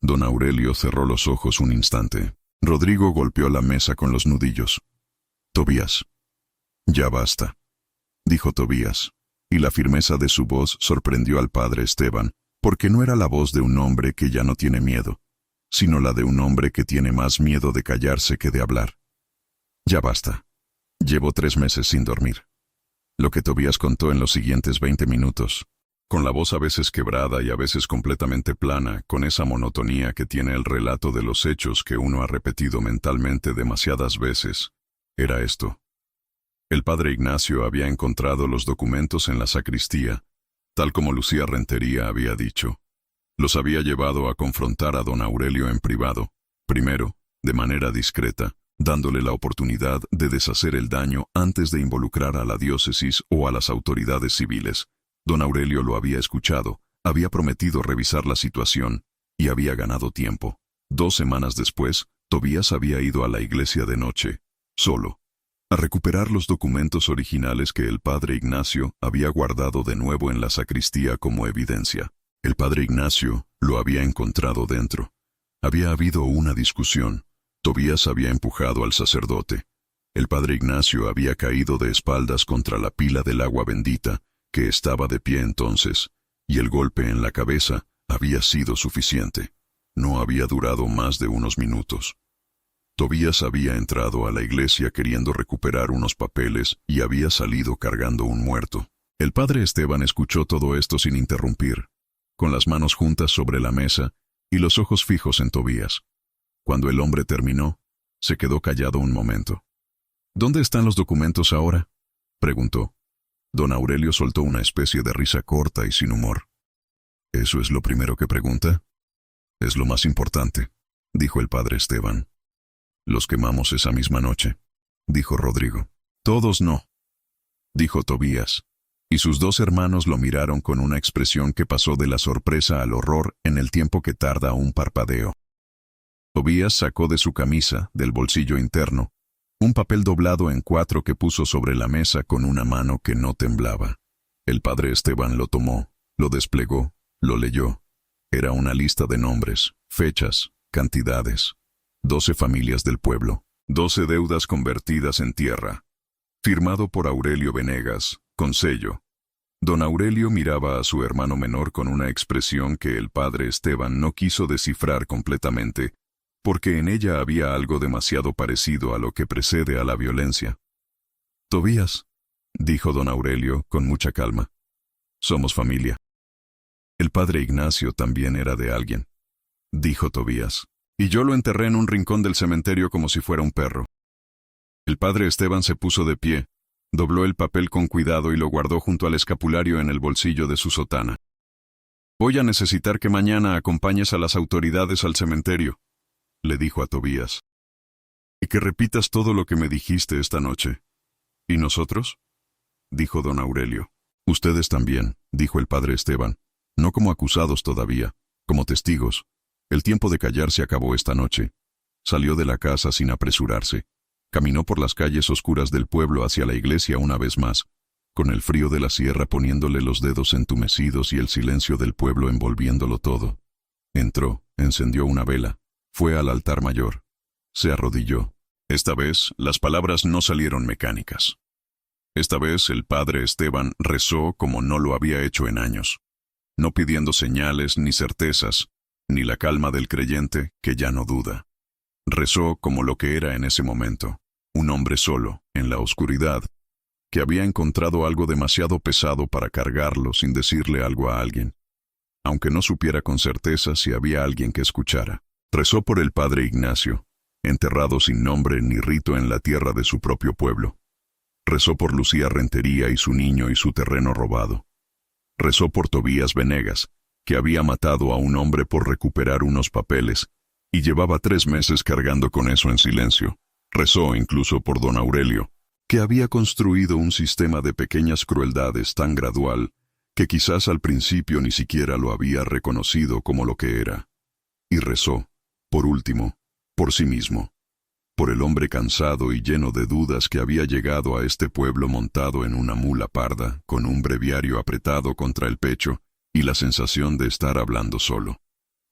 Don Aurelio cerró los ojos un instante. Rodrigo golpeó la mesa con los nudillos. «Tobías». «Ya basta», dijo Tobías, y la firmeza de su voz sorprendió al padre Esteban, porque no era la voz de un hombre que ya no tiene miedo, sino la de un hombre que tiene más miedo de callarse que de hablar. «Ya basta. Llevo 3 meses sin dormir». Lo que Tobías contó en los siguientes 20 minutos, con la voz a veces quebrada y a veces completamente plana, con esa monotonía que tiene el relato de los hechos que uno ha repetido mentalmente demasiadas veces, era esto. El padre Ignacio había encontrado los documentos en la sacristía, tal como Lucía Rentería había dicho. Los había llevado a confrontar a don Aurelio en privado, primero, de manera discreta, dándole la oportunidad de deshacer el daño antes de involucrar a la diócesis o a las autoridades civiles. Don Aurelio lo había escuchado, había prometido revisar la situación y había ganado tiempo. 2 semanas después, Tobías había ido a la iglesia de noche, solo, a recuperar los documentos originales que el padre Ignacio había guardado de nuevo en la sacristía como evidencia. El padre Ignacio lo había encontrado dentro. Había habido una discusión. Tobías había empujado al sacerdote. El padre Ignacio había caído de espaldas contra la pila del agua bendita, que estaba de pie entonces, y el golpe en la cabeza había sido suficiente. No había durado más de unos minutos. Tobías había entrado a la iglesia queriendo recuperar unos papeles y había salido cargando un muerto. El padre Esteban escuchó todo esto sin interrumpir, con las manos juntas sobre la mesa y los ojos fijos en Tobías. Cuando el hombre terminó, se quedó callado un momento. «¿Dónde están los documentos ahora?», preguntó. Don Aurelio soltó una especie de risa corta y sin humor. «¿Eso es lo primero que pregunta?». «Es lo más importante», dijo el padre Esteban. «Los quemamos esa misma noche», dijo Rodrigo. «Todos no», dijo Tobías, y sus 2 hermanos lo miraron con una expresión que pasó de la sorpresa al horror en el tiempo que tarda un parpadeo. Tobías sacó de su camisa, del bolsillo interno, un papel doblado en 4 que puso sobre la mesa con una mano que no temblaba. El padre Esteban lo tomó, lo desplegó, lo leyó. Era una lista de nombres, fechas, cantidades. 12 familias del pueblo, 12 deudas convertidas en tierra. Firmado por Aurelio Venegas, con sello. Don Aurelio miraba a su hermano menor con una expresión que el padre Esteban no quiso descifrar completamente, porque en ella había algo demasiado parecido a lo que precede a la violencia. «Tobías», dijo don Aurelio con mucha calma, «somos familia». «El padre Ignacio también era de alguien», dijo Tobías, «y yo lo enterré en un rincón del cementerio como si fuera un perro». El padre Esteban se puso de pie, dobló el papel con cuidado y lo guardó junto al escapulario en el bolsillo de su sotana. «Voy a necesitar que mañana acompañes a las autoridades al cementerio», le dijo a Tobías. Y que repitas todo lo que me dijiste esta noche. ¿Y nosotros? Dijo don Aurelio. Ustedes también, dijo el padre Esteban, no como acusados todavía, como testigos. El tiempo de callar se acabó esta noche. Salió de la casa sin apresurarse. Caminó por las calles oscuras del pueblo hacia la iglesia una vez más, con el frío de la sierra poniéndole los dedos entumecidos y el silencio del pueblo envolviéndolo todo. Entró, encendió una vela, fue al altar mayor. Se arrodilló. Esta vez, las palabras no salieron mecánicas. Esta vez el padre Esteban rezó como no lo había hecho en años, no pidiendo señales ni certezas, ni la calma del creyente que ya no duda. Rezó como lo que era en ese momento, un hombre solo, en la oscuridad, que había encontrado algo demasiado pesado para cargarlo sin decirle algo a alguien, aunque no supiera con certeza si había alguien que escuchara. Rezó por el padre Ignacio, enterrado sin nombre ni rito en la tierra de su propio pueblo. Rezó por Lucía Rentería y su niño y su terreno robado. Rezó por Tobías Venegas, que había matado a un hombre por recuperar unos papeles, y llevaba 3 meses cargando con eso en silencio. Rezó incluso por don Aurelio, que había construido un sistema de pequeñas crueldades tan gradual que quizás al principio ni siquiera lo había reconocido como lo que era. Y rezó, por último, por sí mismo, por el hombre cansado y lleno de dudas que había llegado a este pueblo montado en una mula parda, con un breviario apretado contra el pecho y la sensación de estar hablando solo.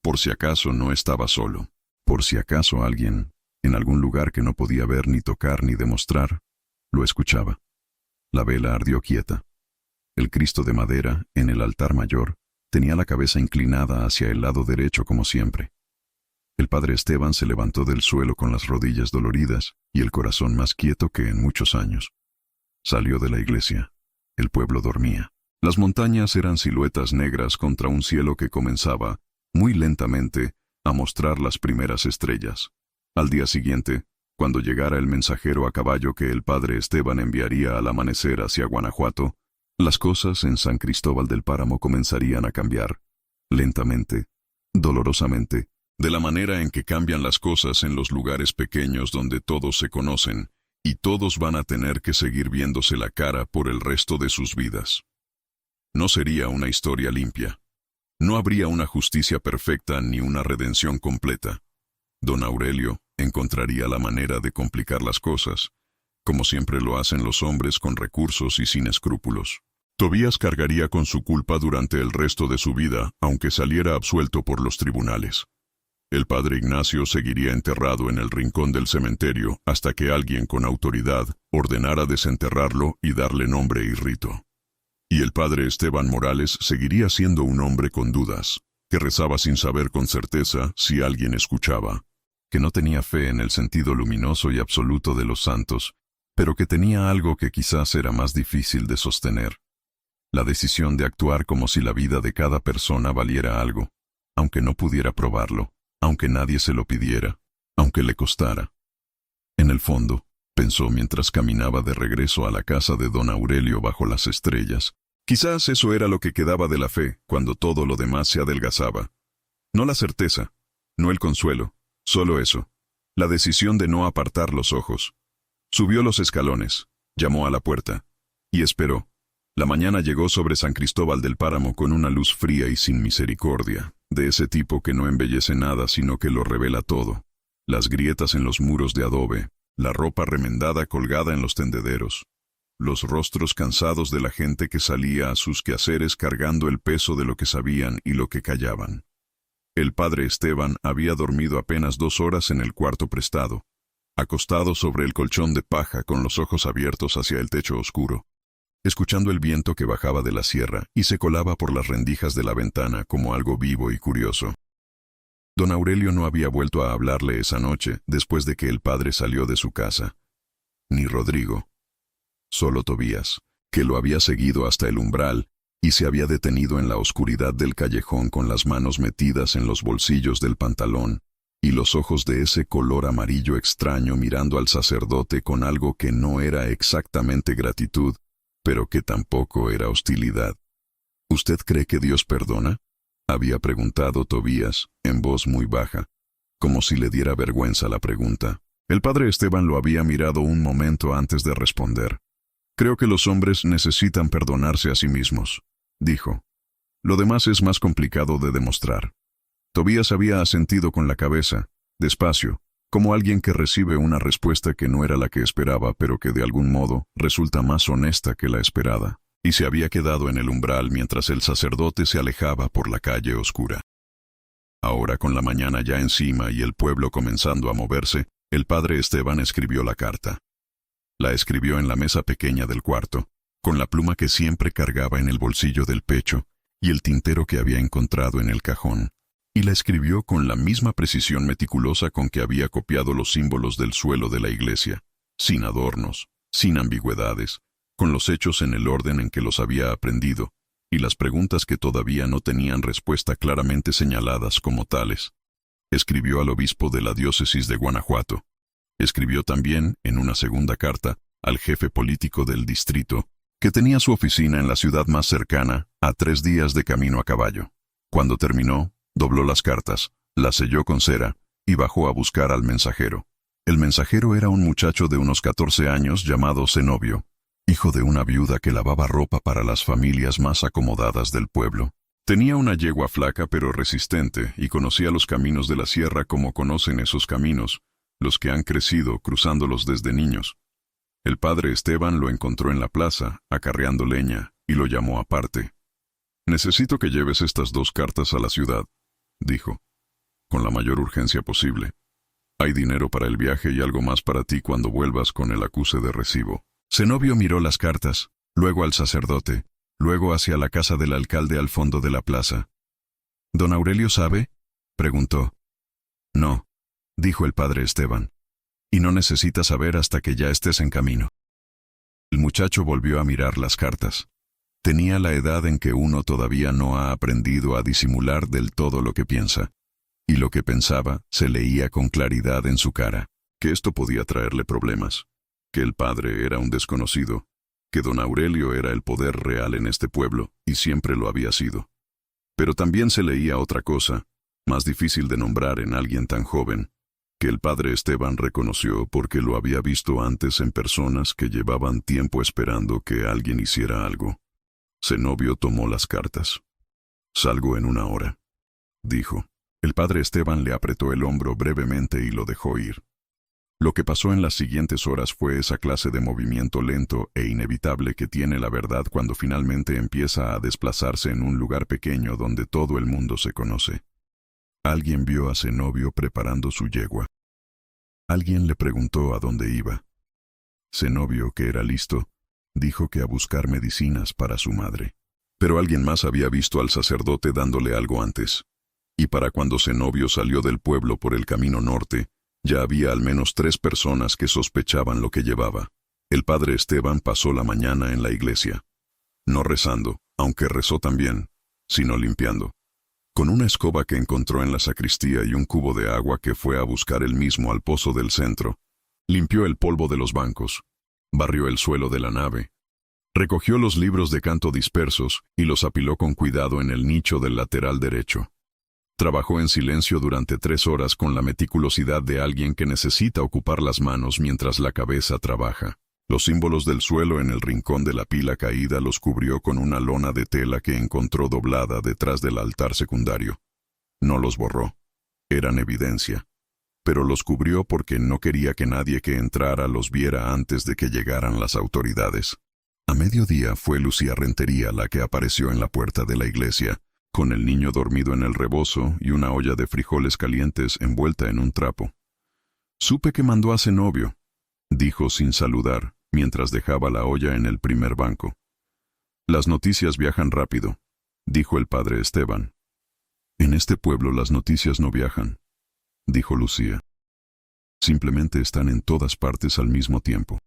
Por si acaso no estaba solo, por si acaso alguien, en algún lugar que no podía ver ni tocar ni demostrar, lo escuchaba. La vela ardió quieta. El Cristo de madera, en el altar mayor, tenía la cabeza inclinada hacia el lado derecho como siempre. El padre Esteban se levantó del suelo con las rodillas doloridas y el corazón más quieto que en muchos años. Salió de la iglesia. El pueblo dormía. Las montañas eran siluetas negras contra un cielo que comenzaba, muy lentamente, a mostrar las primeras estrellas. Al día siguiente, cuando llegara el mensajero a caballo que el padre Esteban enviaría al amanecer hacia Guanajuato, las cosas en San Cristóbal del Páramo comenzarían a cambiar, lentamente, dolorosamente, de la manera en que cambian las cosas en los lugares pequeños donde todos se conocen, y todos van a tener que seguir viéndose la cara por el resto de sus vidas. No sería una historia limpia. No habría una justicia perfecta ni una redención completa. Don Aurelio encontraría la manera de complicar las cosas, como siempre lo hacen los hombres con recursos y sin escrúpulos. Tobías cargaría con su culpa durante el resto de su vida, aunque saliera absuelto por los tribunales. El padre Ignacio seguiría enterrado en el rincón del cementerio hasta que alguien con autoridad ordenara desenterrarlo y darle nombre y rito. Y el padre Esteban Morales seguiría siendo un hombre con dudas, que rezaba sin saber con certeza si alguien escuchaba, que no tenía fe en el sentido luminoso y absoluto de los santos, pero que tenía algo que quizás era más difícil de sostener: la decisión de actuar como si la vida de cada persona valiera algo, aunque no pudiera probarlo, aunque nadie se lo pidiera, aunque le costara. En el fondo, pensó mientras caminaba de regreso a la casa de don Aurelio bajo las estrellas, quizás eso era lo que quedaba de la fe cuando todo lo demás se adelgazaba. No la certeza, no el consuelo, solo eso, la decisión de no apartar los ojos. Subió los escalones, llamó a la puerta, y esperó. La mañana llegó sobre San Cristóbal del Páramo con una luz fría y sin misericordia, de ese tipo que no embellece nada sino que lo revela todo. Las grietas en los muros de adobe, la ropa remendada colgada en los tendederos, los rostros cansados de la gente que salía a sus quehaceres cargando el peso de lo que sabían y lo que callaban. El padre Esteban había dormido apenas 2 horas en el cuarto prestado, acostado sobre el colchón de paja con los ojos abiertos hacia el techo oscuro, escuchando el viento que bajaba de la sierra y se colaba por las rendijas de la ventana como algo vivo y curioso. Don Aurelio no había vuelto a hablarle esa noche después de que el padre salió de su casa. Ni Rodrigo. Solo Tobías, que lo había seguido hasta el umbral y se había detenido en la oscuridad del callejón con las manos metidas en los bolsillos del pantalón y los ojos de ese color amarillo extraño mirando al sacerdote con algo que no era exactamente gratitud, pero que tampoco era hostilidad. ¿Usted cree que Dios perdona?, había preguntado Tobías, en voz muy baja. como si le diera vergüenza la pregunta. El padre Esteban lo había mirado un momento antes de responder. «Creo que los hombres necesitan perdonarse a sí mismos», dijo. «Lo demás es más complicado de demostrar». Tobías había asentido con la cabeza, despacio, como alguien que recibe una respuesta que no era la que esperaba, pero que de algún modo resulta más honesta que la esperada, y se había quedado en el umbral mientras el sacerdote se alejaba por la calle oscura. Ahora, con la mañana ya encima y el pueblo comenzando a moverse, el padre Esteban escribió la carta. La escribió en la mesa pequeña del cuarto, con la pluma que siempre cargaba en el bolsillo del pecho y el tintero que había encontrado en el cajón. Y la escribió con la misma precisión meticulosa con que había copiado los símbolos del suelo de la iglesia, sin adornos, sin ambigüedades, con los hechos en el orden en que los había aprendido, y las preguntas que todavía no tenían respuesta claramente señaladas como tales. Escribió al obispo de la diócesis de Guanajuato. Escribió también, en una segunda carta, al jefe político del distrito, que tenía su oficina en la ciudad más cercana, a 3 días de camino a caballo. Cuando terminó, dobló las cartas, las selló con cera y bajó a buscar al mensajero. El mensajero era un muchacho de unos 14 años llamado Zenobio, hijo de una viuda que lavaba ropa para las familias más acomodadas del pueblo. Tenía una yegua flaca pero resistente y conocía los caminos de la sierra como conocen esos caminos, los que han crecido cruzándolos desde niños. El padre Esteban lo encontró en la plaza, acarreando leña, y lo llamó aparte. «Necesito que lleves estas 2 cartas a la ciudad», dijo, «con la mayor urgencia posible. Hay dinero para el viaje y algo más para ti cuando vuelvas con el acuse de recibo». Zenobio miró las cartas, luego al sacerdote, luego hacia la casa del alcalde al fondo de la plaza. «¿Don Aurelio sabe?», preguntó. «No», dijo el padre Esteban, «y no necesitas saber hasta que ya estés en camino». El muchacho volvió a mirar las cartas. Tenía la edad en que uno todavía no ha aprendido a disimular del todo lo que piensa, y lo que pensaba se leía con claridad en su cara, que esto podía traerle problemas, que el padre era un desconocido, que don Aurelio era el poder real en este pueblo, y siempre lo había sido. Pero también se leía otra cosa, más difícil de nombrar en alguien tan joven, que el padre Esteban reconoció porque lo había visto antes en personas que llevaban tiempo esperando que alguien hiciera algo. Zenobio tomó las cartas. «Salgo en 1 hora», dijo. El padre Esteban le apretó el hombro brevemente y lo dejó ir. Lo que pasó en las siguientes horas fue esa clase de movimiento lento e inevitable que tiene la verdad cuando finalmente empieza a desplazarse en un lugar pequeño donde todo el mundo se conoce. Alguien vio a Zenobio preparando su yegua. Alguien le preguntó a dónde iba. Zenobio, que era listo, dijo que a buscar medicinas para su madre. Pero alguien más había visto al sacerdote dándole algo antes. Y para cuando Zenobio salió del pueblo por el camino norte, ya había al menos 3 personas que sospechaban lo que llevaba. El padre Esteban pasó la mañana en la iglesia. No rezando, aunque rezó también, sino limpiando. Con una escoba que encontró en la sacristía y un cubo de agua que fue a buscar él mismo al pozo del centro, limpió el polvo de los bancos, barrió el suelo de la nave, recogió los libros de canto dispersos y los apiló con cuidado en el nicho del lateral derecho. Trabajó en silencio durante 3 horas con la meticulosidad de alguien que necesita ocupar las manos mientras la cabeza trabaja. Los símbolos del suelo en el rincón de la pila caída los cubrió con una lona de tela que encontró doblada detrás del altar secundario. No los borró. Eran evidencia. Pero los cubrió porque no quería que nadie que entrara los viera antes de que llegaran las autoridades. A mediodía fue Lucía Rentería la que apareció en la puerta de la iglesia, con el niño dormido en el rebozo y una olla de frijoles calientes envuelta en un trapo. «Supe que mandó a Zenobio», dijo sin saludar, mientras dejaba la olla en el primer banco. «Las noticias viajan rápido», dijo el padre Esteban. «En este pueblo las noticias no viajan», dijo Lucía. «Simplemente están en todas partes al mismo tiempo».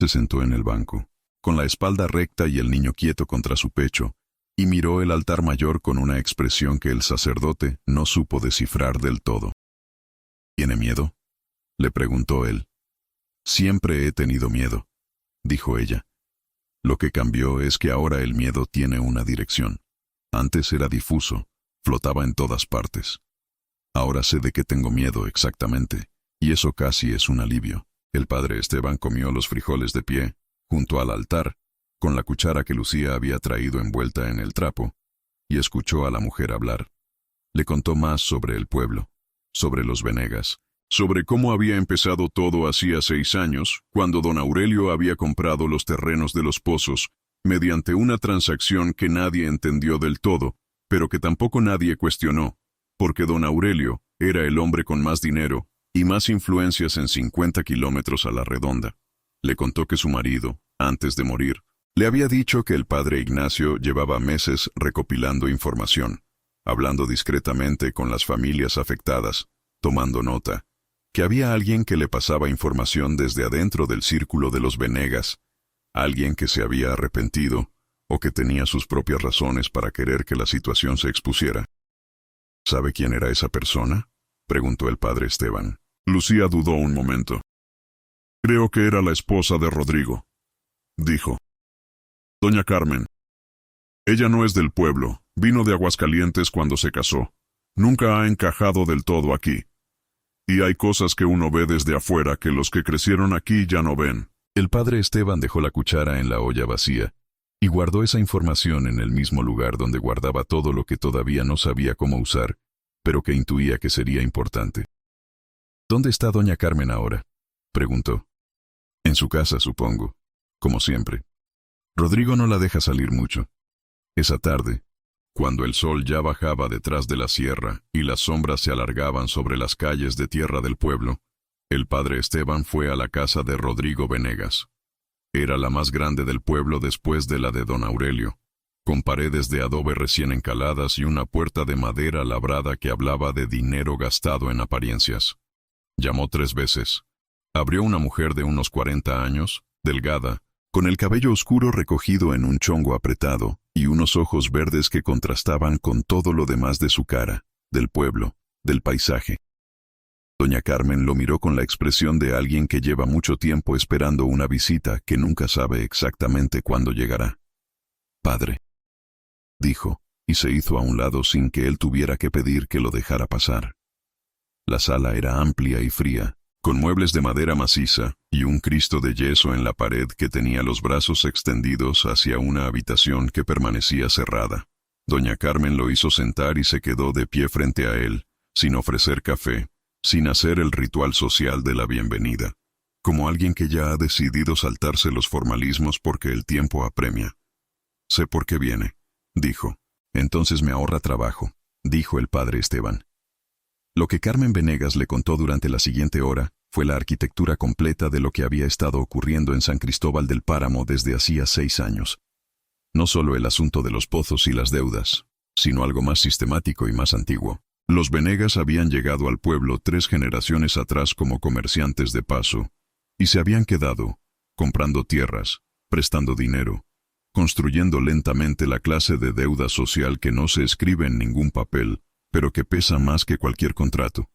Se sentó en el banco, con la espalda recta y el niño quieto contra su pecho, y miró el altar mayor con una expresión que el sacerdote no supo descifrar del todo. «¿Tiene miedo?», le preguntó él. «Siempre he tenido miedo», dijo ella. «Lo que cambió es que ahora el miedo tiene una dirección. Antes era difuso, flotaba en todas partes. Ahora sé de qué tengo miedo exactamente, y eso casi es un alivio. El padre Esteban comió los frijoles de pie, junto al altar, con la cuchara que Lucía había traído envuelta en el trapo, y escuchó a la mujer hablar. Le contó más sobre el pueblo, sobre los Venegas, sobre cómo había empezado todo hacía 6 años, cuando don Aurelio había comprado los terrenos de los pozos, mediante una transacción que nadie entendió del todo, pero que tampoco nadie cuestionó, porque don Aurelio era el hombre con más dinero y más influencias en 50 kilómetros a la redonda. Le contó que su marido, antes de morir, le había dicho que el padre Ignacio llevaba meses recopilando información, hablando discretamente con las familias afectadas, tomando nota, que había alguien que le pasaba información desde adentro del círculo de los Venegas, alguien que se había arrepentido o que tenía sus propias razones para querer que la situación se expusiera. ¿Sabe quién era esa persona?, preguntó el padre Esteban. Lucía dudó un momento. Creo que era la esposa de Rodrigo, dijo. Doña Carmen. Ella no es del pueblo, vino de Aguascalientes cuando se casó. Nunca ha encajado del todo aquí. Y hay cosas que uno ve desde afuera que los que crecieron aquí ya no ven. El padre Esteban dejó la cuchara en la olla vacía y guardó esa información en el mismo lugar donde guardaba todo lo que todavía no sabía cómo usar, pero que intuía que sería importante. ¿Dónde está doña Carmen ahora?, preguntó. En su casa, supongo, como siempre. Rodrigo no la deja salir mucho. Esa tarde, cuando el sol ya bajaba detrás de la sierra y las sombras se alargaban sobre las calles de tierra del pueblo, el padre Esteban fue a la casa de Rodrigo Venegas. Era la más grande del pueblo después de la de don Aurelio, con paredes de adobe recién encaladas y una puerta de madera labrada que hablaba de dinero gastado en apariencias. Llamó 3 veces. Abrió una mujer de unos 40 años, delgada, con el cabello oscuro recogido en un chongo apretado y unos ojos verdes que contrastaban con todo lo demás de su cara, del pueblo, del paisaje. Doña Carmen lo miró con la expresión de alguien que lleva mucho tiempo esperando una visita que nunca sabe exactamente cuándo llegará. Padre, dijo, y se hizo a un lado sin que él tuviera que pedir que lo dejara pasar. La sala era amplia y fría, con muebles de madera maciza y un Cristo de yeso en la pared que tenía los brazos extendidos hacia una habitación que permanecía cerrada. Doña Carmen lo hizo sentar y se quedó de pie frente a él, sin ofrecer café, sin hacer el ritual social de la bienvenida, como alguien que ya ha decidido saltarse los formalismos porque el tiempo apremia. Sé por qué viene, dijo. Entonces me ahorra trabajo, dijo el padre Esteban. Lo que Carmen Venegas le contó durante la siguiente hora fue la arquitectura completa de lo que había estado ocurriendo en San Cristóbal del Páramo desde hacía 6 años. No solo el asunto de los pozos y las deudas, sino algo más sistemático y más antiguo. Los Venegas habían llegado al pueblo 3 generaciones atrás como comerciantes de paso, y se habían quedado, comprando tierras, prestando dinero, construyendo lentamente la clase de deuda social que no se escribe en ningún papel, pero que pesa más que cualquier contrato.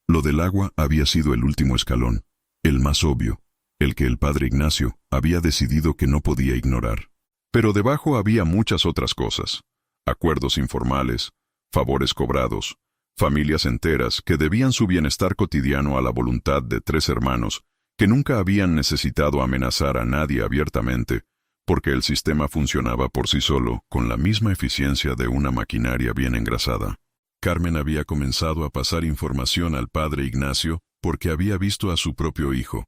Lo del agua había sido el último escalón, el más obvio, el que el padre Ignacio había decidido que no podía ignorar. Pero debajo había muchas otras cosas: acuerdos informales, favores cobrados, familias enteras que debían su bienestar cotidiano a la voluntad de 3 hermanos que nunca habían necesitado amenazar a nadie abiertamente, porque el sistema funcionaba por sí solo con la misma eficiencia de una maquinaria bien engrasada. Carmen había comenzado a pasar información al padre Ignacio porque había visto a su propio hijo,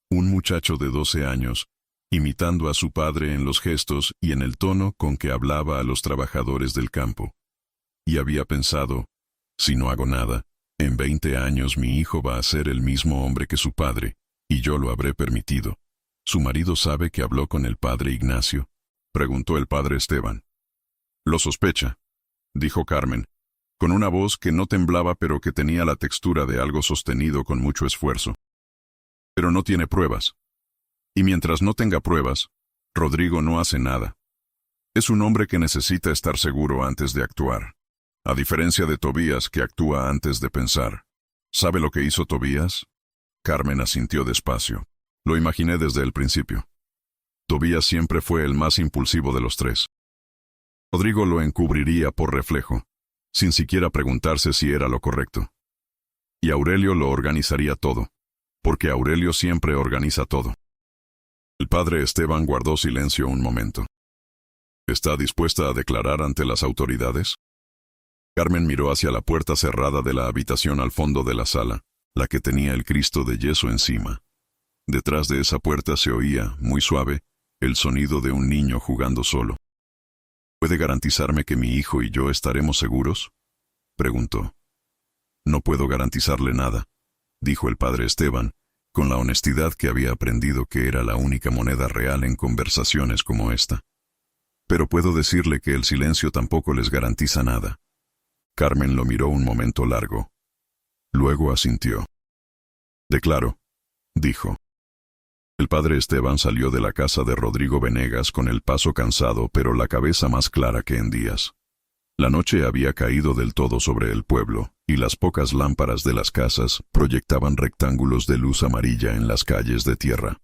un muchacho de 12 años, imitando a su padre en los gestos y en el tono con que hablaba a los trabajadores del campo. Y había pensado, si no hago nada, en 20 años mi hijo va a ser el mismo hombre que su padre, y yo lo habré permitido. ¿Su marido sabe que habló con el padre Ignacio?, preguntó el padre Esteban. Lo sospecha, dijo Carmen, con una voz que no temblaba pero que tenía la textura de algo sostenido con mucho esfuerzo. Pero no tiene pruebas. Y mientras no tenga pruebas, Rodrigo no hace nada. Es un hombre que necesita estar seguro antes de actuar, a diferencia de Tobías, que actúa antes de pensar. ¿Sabe lo que hizo Tobías? Carmen asintió despacio. Lo imaginé desde el principio. Tobías siempre fue el más impulsivo de los 3. Rodrigo lo encubriría por reflejo, sin siquiera preguntarse si era lo correcto. Y Aurelio lo organizaría todo, porque Aurelio siempre organiza todo. El padre Esteban guardó silencio un momento. ¿Está dispuesta a declarar ante las autoridades? Carmen miró hacia la puerta cerrada de la habitación al fondo de la sala, la que tenía el Cristo de yeso encima. Detrás de esa puerta se oía, muy suave, el sonido de un niño jugando solo. ¿Puede garantizarme que mi hijo y yo estaremos seguros?, preguntó. No puedo garantizarle nada, dijo el padre Esteban, con la honestidad que había aprendido que era la única moneda real en conversaciones como esta. Pero puedo decirle que el silencio tampoco les garantiza nada. Carmen lo miró un momento largo. Luego asintió. Declaro, dijo. El padre Esteban salió de la casa de Rodrigo Venegas con el paso cansado pero la cabeza más clara que en días. La noche había caído del todo sobre el pueblo, y las pocas lámparas de las casas proyectaban rectángulos de luz amarilla en las calles de tierra.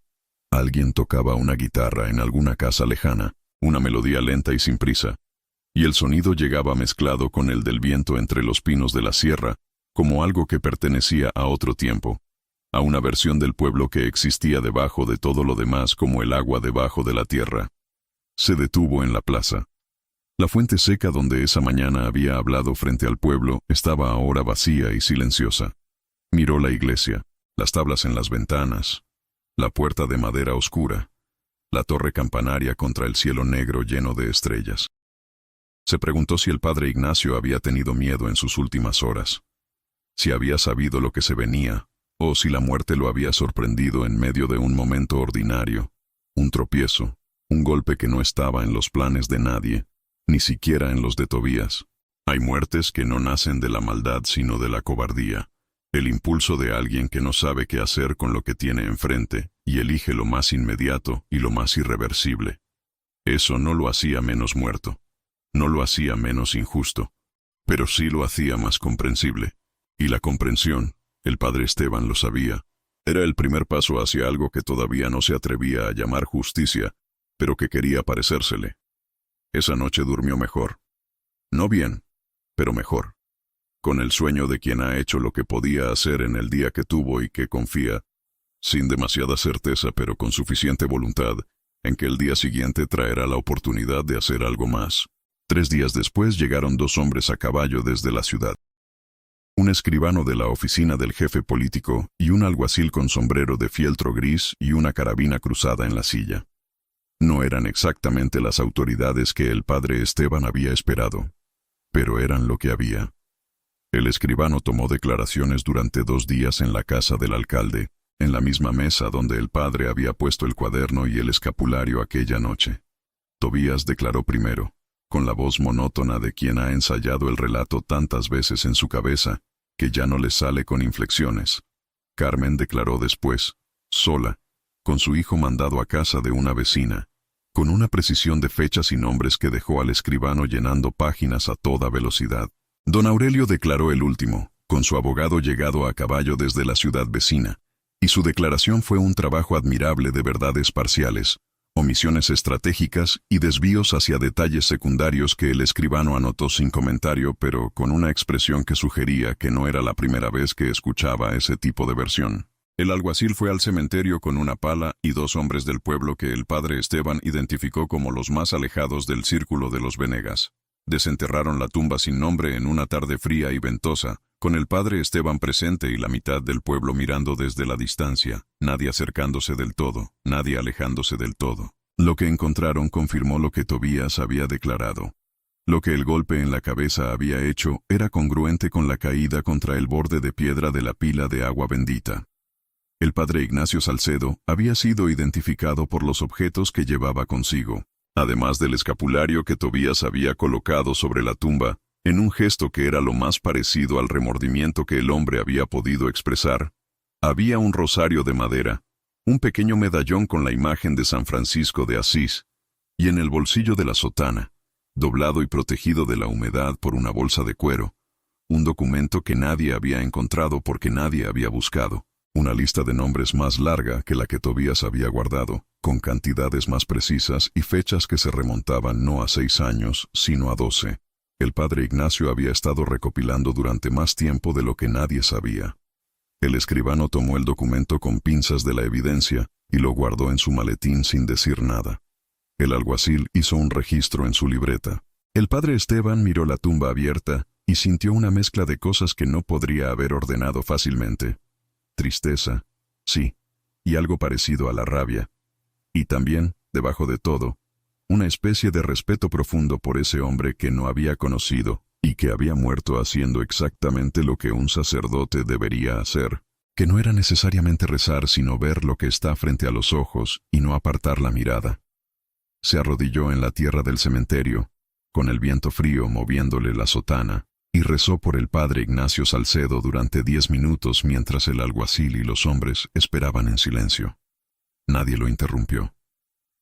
Alguien tocaba una guitarra en alguna casa lejana, una melodía lenta y sin prisa, y el sonido llegaba mezclado con el del viento entre los pinos de la sierra, como algo que pertenecía a otro tiempo, a una versión del pueblo que existía debajo de todo lo demás como el agua debajo de la tierra. Se detuvo en la plaza. La fuente seca donde esa mañana había hablado frente al pueblo estaba ahora vacía y silenciosa. Miró la iglesia, las tablas en las ventanas, la puerta de madera oscura, la torre campanaria contra el cielo negro lleno de estrellas. Se preguntó si el padre Ignacio había tenido miedo en sus últimas horas, si había sabido lo que se venía, o si la muerte lo había sorprendido en medio de un momento ordinario, un tropiezo, un golpe que no estaba en los planes de nadie, ni siquiera en los de Tobías. Hay muertes que no nacen de la maldad sino de la cobardía, el impulso de alguien que no sabe qué hacer con lo que tiene enfrente y elige lo más inmediato y lo más irreversible. Eso no lo hacía menos muerto, no lo hacía menos injusto, pero sí lo hacía más comprensible. Y la comprensión, el padre Esteban lo sabía, era el primer paso hacia algo que todavía no se atrevía a llamar justicia, pero que quería parecérsele. Esa noche durmió mejor. No bien, pero mejor. Con el sueño de quien ha hecho lo que podía hacer en el día que tuvo y que confía, sin demasiada certeza pero con suficiente voluntad, en que el día siguiente traerá la oportunidad de hacer algo más. 3 días después llegaron 2 hombres a caballo desde la ciudad. Un escribano de la oficina del jefe político y un alguacil con sombrero de fieltro gris y una carabina cruzada en la silla. No eran exactamente las autoridades que el padre Esteban había esperado, pero eran lo que había. El escribano tomó declaraciones durante 2 días en la casa del alcalde, en la misma mesa donde el padre había puesto el cuaderno y el escapulario aquella noche. Tobías declaró primero, con la voz monótona de quien ha ensayado el relato tantas veces en su cabeza, que ya no le sale con inflexiones. Carmen declaró después, sola, con su hijo mandado a casa de una vecina, con una precisión de fechas y nombres que dejó al escribano llenando páginas a toda velocidad. Don Aurelio declaró el último, con su abogado llegado a caballo desde la ciudad vecina, y su declaración fue un trabajo admirable de verdades parciales, omisiones estratégicas y desvíos hacia detalles secundarios que el escribano anotó sin comentario pero con una expresión que sugería que no era la primera vez que escuchaba ese tipo de versión. El alguacil fue al cementerio con una pala y 2 hombres del pueblo que el padre Esteban identificó como los más alejados del círculo de los Venegas. Desenterraron la tumba sin nombre en una tarde fría y ventosa, con el padre Esteban presente y la mitad del pueblo mirando desde la distancia, nadie acercándose del todo, nadie alejándose del todo. Lo que encontraron confirmó lo que Tobías había declarado. Lo que el golpe en la cabeza había hecho era congruente con la caída contra el borde de piedra de la pila de agua bendita. El padre Ignacio Salcedo había sido identificado por los objetos que llevaba consigo, además del escapulario que Tobías había colocado sobre la tumba, en un gesto que era lo más parecido al remordimiento que el hombre había podido expresar. Había un rosario de madera, un pequeño medallón con la imagen de San Francisco de Asís, y en el bolsillo de la sotana, doblado y protegido de la humedad por una bolsa de cuero, un documento que nadie había encontrado porque nadie había buscado. Una lista de nombres más larga que la que Tobías había guardado, con cantidades más precisas y fechas que se remontaban no a 6 años, sino a 12. El padre Ignacio había estado recopilando durante más tiempo de lo que nadie sabía. El escribano tomó el documento con pinzas de la evidencia y lo guardó en su maletín sin decir nada. El alguacil hizo un registro en su libreta. El padre Esteban miró la tumba abierta y sintió una mezcla de cosas que no podría haber ordenado fácilmente. Tristeza, sí, y algo parecido a la rabia. Y también, debajo de todo, una especie de respeto profundo por ese hombre que no había conocido y que había muerto haciendo exactamente lo que un sacerdote debería hacer, que no era necesariamente rezar sino ver lo que está frente a los ojos y no apartar la mirada. Se arrodilló en la tierra del cementerio, con el viento frío moviéndole la sotana, y rezó por el padre Ignacio Salcedo durante 10 minutos mientras el alguacil y los hombres esperaban en silencio. Nadie lo interrumpió.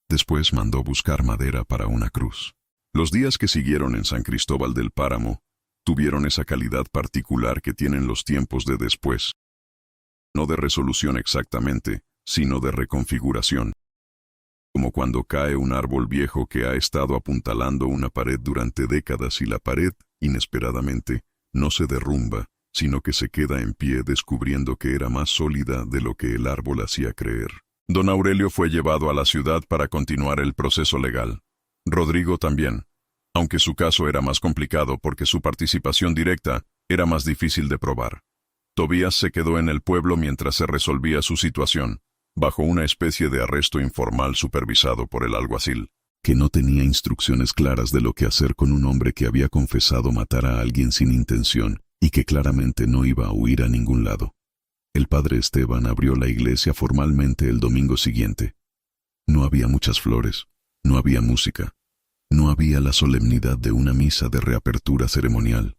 Después mandó buscar madera para una cruz. Los días que siguieron en San Cristóbal del Páramo tuvieron esa calidad particular que tienen los tiempos de después. No de resolución exactamente, sino de reconfiguración. Como cuando cae un árbol viejo que ha estado apuntalando una pared durante décadas y la pared, inesperadamente, no se derrumba, sino que se queda en pie descubriendo que era más sólida de lo que el árbol hacía creer. Don Aurelio fue llevado a la ciudad para continuar el proceso legal. Rodrigo también, aunque su caso era más complicado porque su participación directa era más difícil de probar. Tobías se quedó en el pueblo mientras se resolvía su situación, bajo una especie de arresto informal supervisado por el alguacil, que no tenía instrucciones claras de lo que hacer con un hombre que había confesado matar a alguien sin intención y que claramente no iba a huir a ningún lado. El padre Esteban abrió la iglesia formalmente el domingo siguiente. No había muchas flores, no había música, no había la solemnidad de una misa de reapertura ceremonial.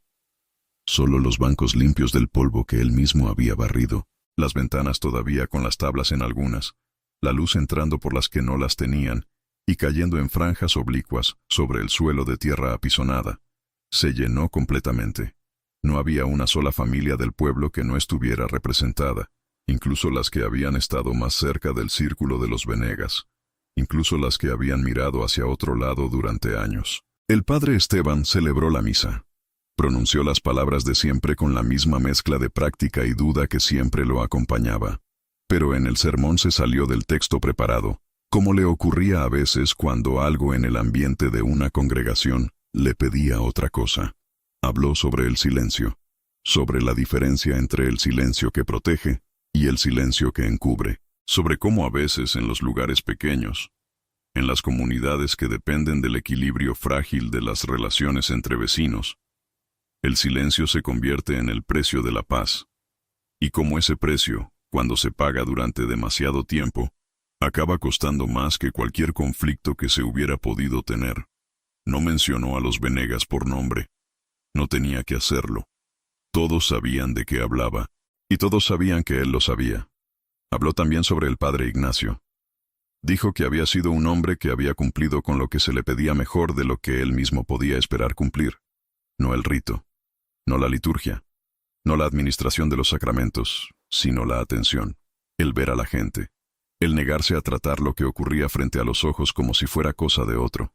Solo los bancos limpios del polvo que él mismo había barrido, las ventanas todavía con las tablas en algunas, la luz entrando por las que no las tenían y cayendo en franjas oblicuas sobre el suelo de tierra apisonada. Se llenó completamente. No había una sola familia del pueblo que no estuviera representada, incluso las que habían estado más cerca del círculo de los Venegas, incluso las que habían mirado hacia otro lado durante años. El padre Esteban celebró la misa. Pronunció las palabras de siempre con la misma mezcla de práctica y duda que siempre lo acompañaba. Pero en el sermón se salió del texto preparado, como le ocurría a veces cuando algo en el ambiente de una congregación le pedía otra cosa. Habló sobre el silencio, sobre la diferencia entre el silencio que protege y el silencio que encubre, sobre cómo a veces en los lugares pequeños, en las comunidades que dependen del equilibrio frágil de las relaciones entre vecinos, el silencio se convierte en el precio de la paz, y como ese precio, cuando se paga durante demasiado tiempo, acaba costando más que cualquier conflicto que se hubiera podido tener. No mencionó a los Venegas por nombre. No tenía que hacerlo. Todos sabían de qué hablaba, y todos sabían que él lo sabía. Habló también sobre el padre Ignacio. Dijo que había sido un hombre que había cumplido con lo que se le pedía mejor de lo que él mismo podía esperar cumplir. No el rito, no la liturgia, no la administración de los sacramentos, sino la atención, el ver a la gente, el negarse a tratar lo que ocurría frente a los ojos como si fuera cosa de otro.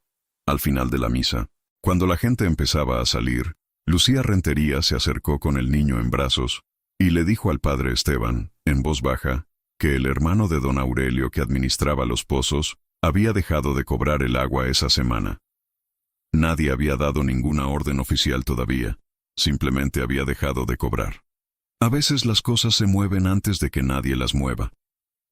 Al final de la misa, cuando la gente empezaba a salir, Lucía Rentería se acercó con el niño en brazos y le dijo al padre Esteban, en voz baja, que el hermano de don Aurelio que administraba los pozos había dejado de cobrar el agua esa semana. Nadie había dado ninguna orden oficial todavía, simplemente había dejado de cobrar. A veces las cosas se mueven antes de que nadie las mueva,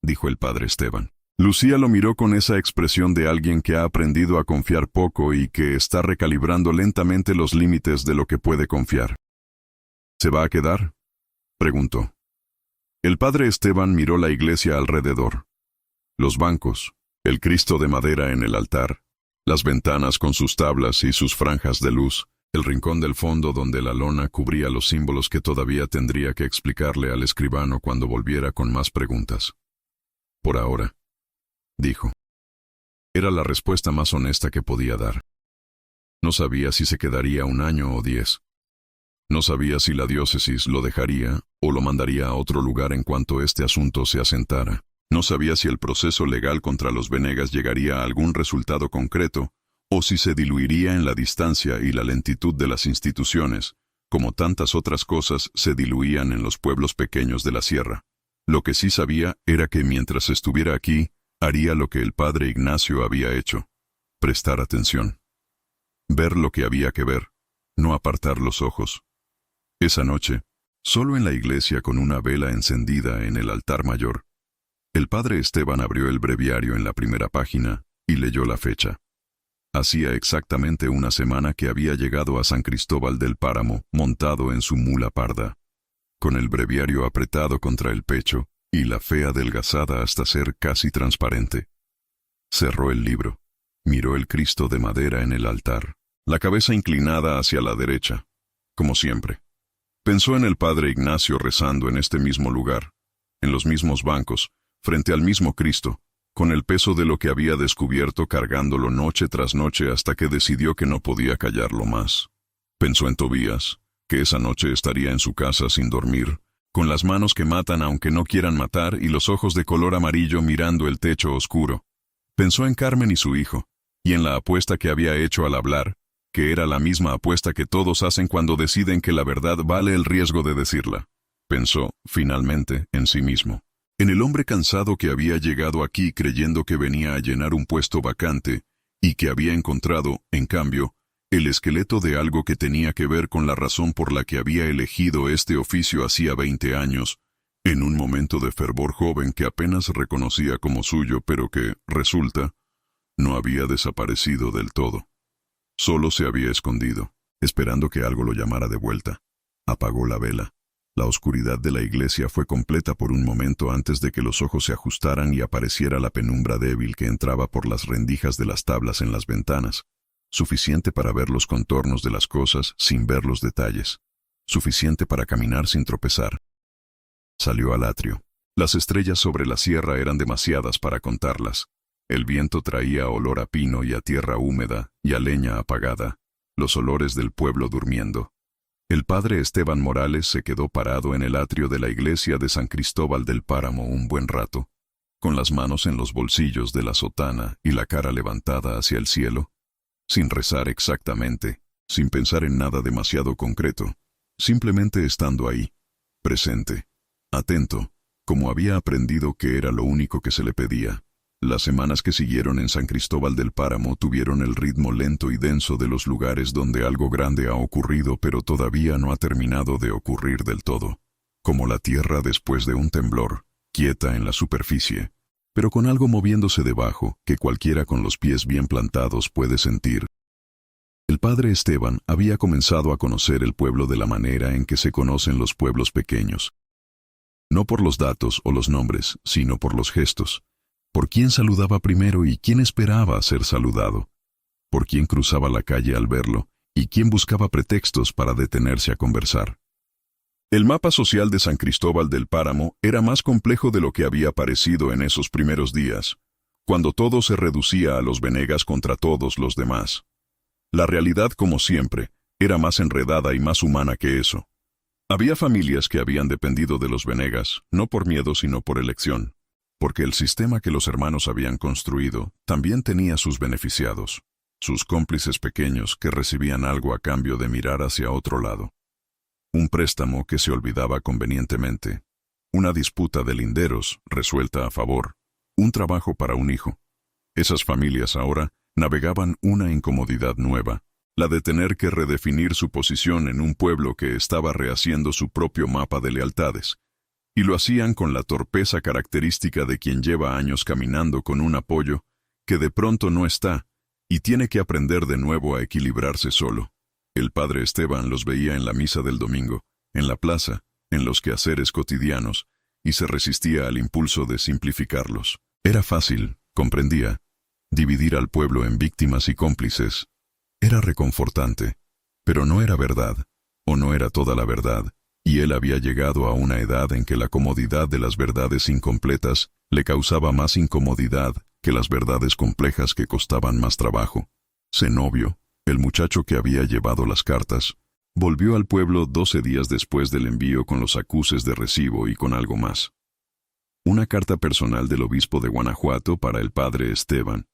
dijo el padre Esteban. Lucía lo miró con esa expresión de alguien que ha aprendido a confiar poco y que está recalibrando lentamente los límites de lo que puede confiar. ¿Se va a quedar?, preguntó. El padre Esteban miró la iglesia alrededor. Los bancos, el Cristo de madera en el altar, las ventanas con sus tablas y sus franjas de luz, el rincón del fondo donde la lona cubría los símbolos que todavía tendría que explicarle al escribano cuando volviera con más preguntas. Por ahora, dijo. Era la respuesta más honesta que podía dar. No sabía si se quedaría 1 año o 10. No sabía si la diócesis lo dejaría o lo mandaría a otro lugar en cuanto este asunto se asentara. No sabía si el proceso legal contra los Venegas llegaría a algún resultado concreto o si se diluiría en la distancia y la lentitud de las instituciones, como tantas otras cosas, se diluían en los pueblos pequeños de la sierra. Lo que sí sabía era que mientras estuviera aquí, haría lo que el padre Ignacio había hecho: prestar atención. Ver lo que había que ver, no apartar los ojos. Esa noche, solo en la iglesia con una vela encendida en el altar mayor, el padre Esteban abrió el breviario en la primera página y leyó la fecha. Hacía exactamente una semana que había llegado a San Cristóbal del Páramo montado en su mula parda, con el breviario apretado contra el pecho y la fe adelgazada hasta ser casi transparente. Cerró el libro, miró el Cristo de madera en el altar, la cabeza inclinada hacia la derecha, como siempre. Pensó en el padre Ignacio rezando en este mismo lugar, en los mismos bancos, frente al mismo Cristo, con el peso de lo que había descubierto cargándolo noche tras noche hasta que decidió que no podía callarlo más. Pensó en Tobías, que esa noche estaría en su casa sin dormir, con las manos que matan aunque no quieran matar y los ojos de color amarillo mirando el techo oscuro. Pensó en Carmen y su hijo, y en la apuesta que había hecho al hablar, que era la misma apuesta que todos hacen cuando deciden que la verdad vale el riesgo de decirla. Pensó, finalmente, en sí mismo. En el hombre cansado que había llegado aquí creyendo que venía a llenar un puesto vacante, y que había encontrado, en cambio, el esqueleto de algo que tenía que ver con la razón por la que había elegido este oficio hacía 20 años, en un momento de fervor joven que apenas reconocía como suyo, pero que, resulta, no había desaparecido del todo. Solo se había escondido, esperando que algo lo llamara de vuelta. Apagó la vela. La oscuridad de la iglesia fue completa por un momento antes de que los ojos se ajustaran y apareciera la penumbra débil que entraba por las rendijas de las tablas en las ventanas, suficiente para ver los contornos de las cosas sin ver los detalles, suficiente para caminar sin tropezar. Salió al atrio. Las estrellas sobre la sierra eran demasiadas para contarlas. El viento traía olor a pino y a tierra húmeda y a leña apagada, los olores del pueblo durmiendo. El padre Esteban Morales se quedó parado en el atrio de la iglesia de San Cristóbal del Páramo un buen rato, con las manos en los bolsillos de la sotana y la cara levantada hacia el cielo, sin rezar exactamente, sin pensar en nada demasiado concreto, simplemente estando ahí, presente, atento, como había aprendido que era lo único que se le pedía. Las semanas que siguieron en San Cristóbal del Páramo tuvieron el ritmo lento y denso de los lugares donde algo grande ha ocurrido pero todavía no ha terminado de ocurrir del todo, como la tierra después de un temblor, quieta en la superficie, pero con algo moviéndose debajo que cualquiera con los pies bien plantados puede sentir. El padre Esteban había comenzado a conocer el pueblo de la manera en que se conocen los pueblos pequeños. No por los datos o los nombres, sino por los gestos. Por quién saludaba primero y quién esperaba ser saludado. Por quién cruzaba la calle al verlo y quién buscaba pretextos para detenerse a conversar. El mapa social de San Cristóbal del Páramo era más complejo de lo que había parecido en esos primeros días, cuando todo se reducía a los Venegas contra todos los demás. La realidad, como siempre, era más enredada y más humana que eso. Había familias que habían dependido de los Venegas, no por miedo sino por elección, porque el sistema que los hermanos habían construido también tenía sus beneficiados, sus cómplices pequeños que recibían algo a cambio de mirar hacia otro lado. Un préstamo que se olvidaba convenientemente, una disputa de linderos resuelta a favor, un trabajo para un hijo. Esas familias ahora navegaban una incomodidad nueva, la de tener que redefinir su posición en un pueblo que estaba rehaciendo su propio mapa de lealtades, y lo hacían con la torpeza característica de quien lleva años caminando con un apoyo que de pronto no está y tiene que aprender de nuevo a equilibrarse solo. El padre Esteban los veía en la misa del domingo, en la plaza, en los quehaceres cotidianos, y se resistía al impulso de simplificarlos. Era fácil, comprendía, dividir al pueblo en víctimas y cómplices. Era reconfortante, pero no era verdad, o no era toda la verdad, y él había llegado a una edad en que la comodidad de las verdades incompletas le causaba más incomodidad que las verdades complejas que costaban más trabajo. Zenobio, el muchacho que había llevado las cartas, volvió al pueblo 12 días después del envío con los acuses de recibo y con algo más. Una carta personal del obispo de Guanajuato para el padre Esteban,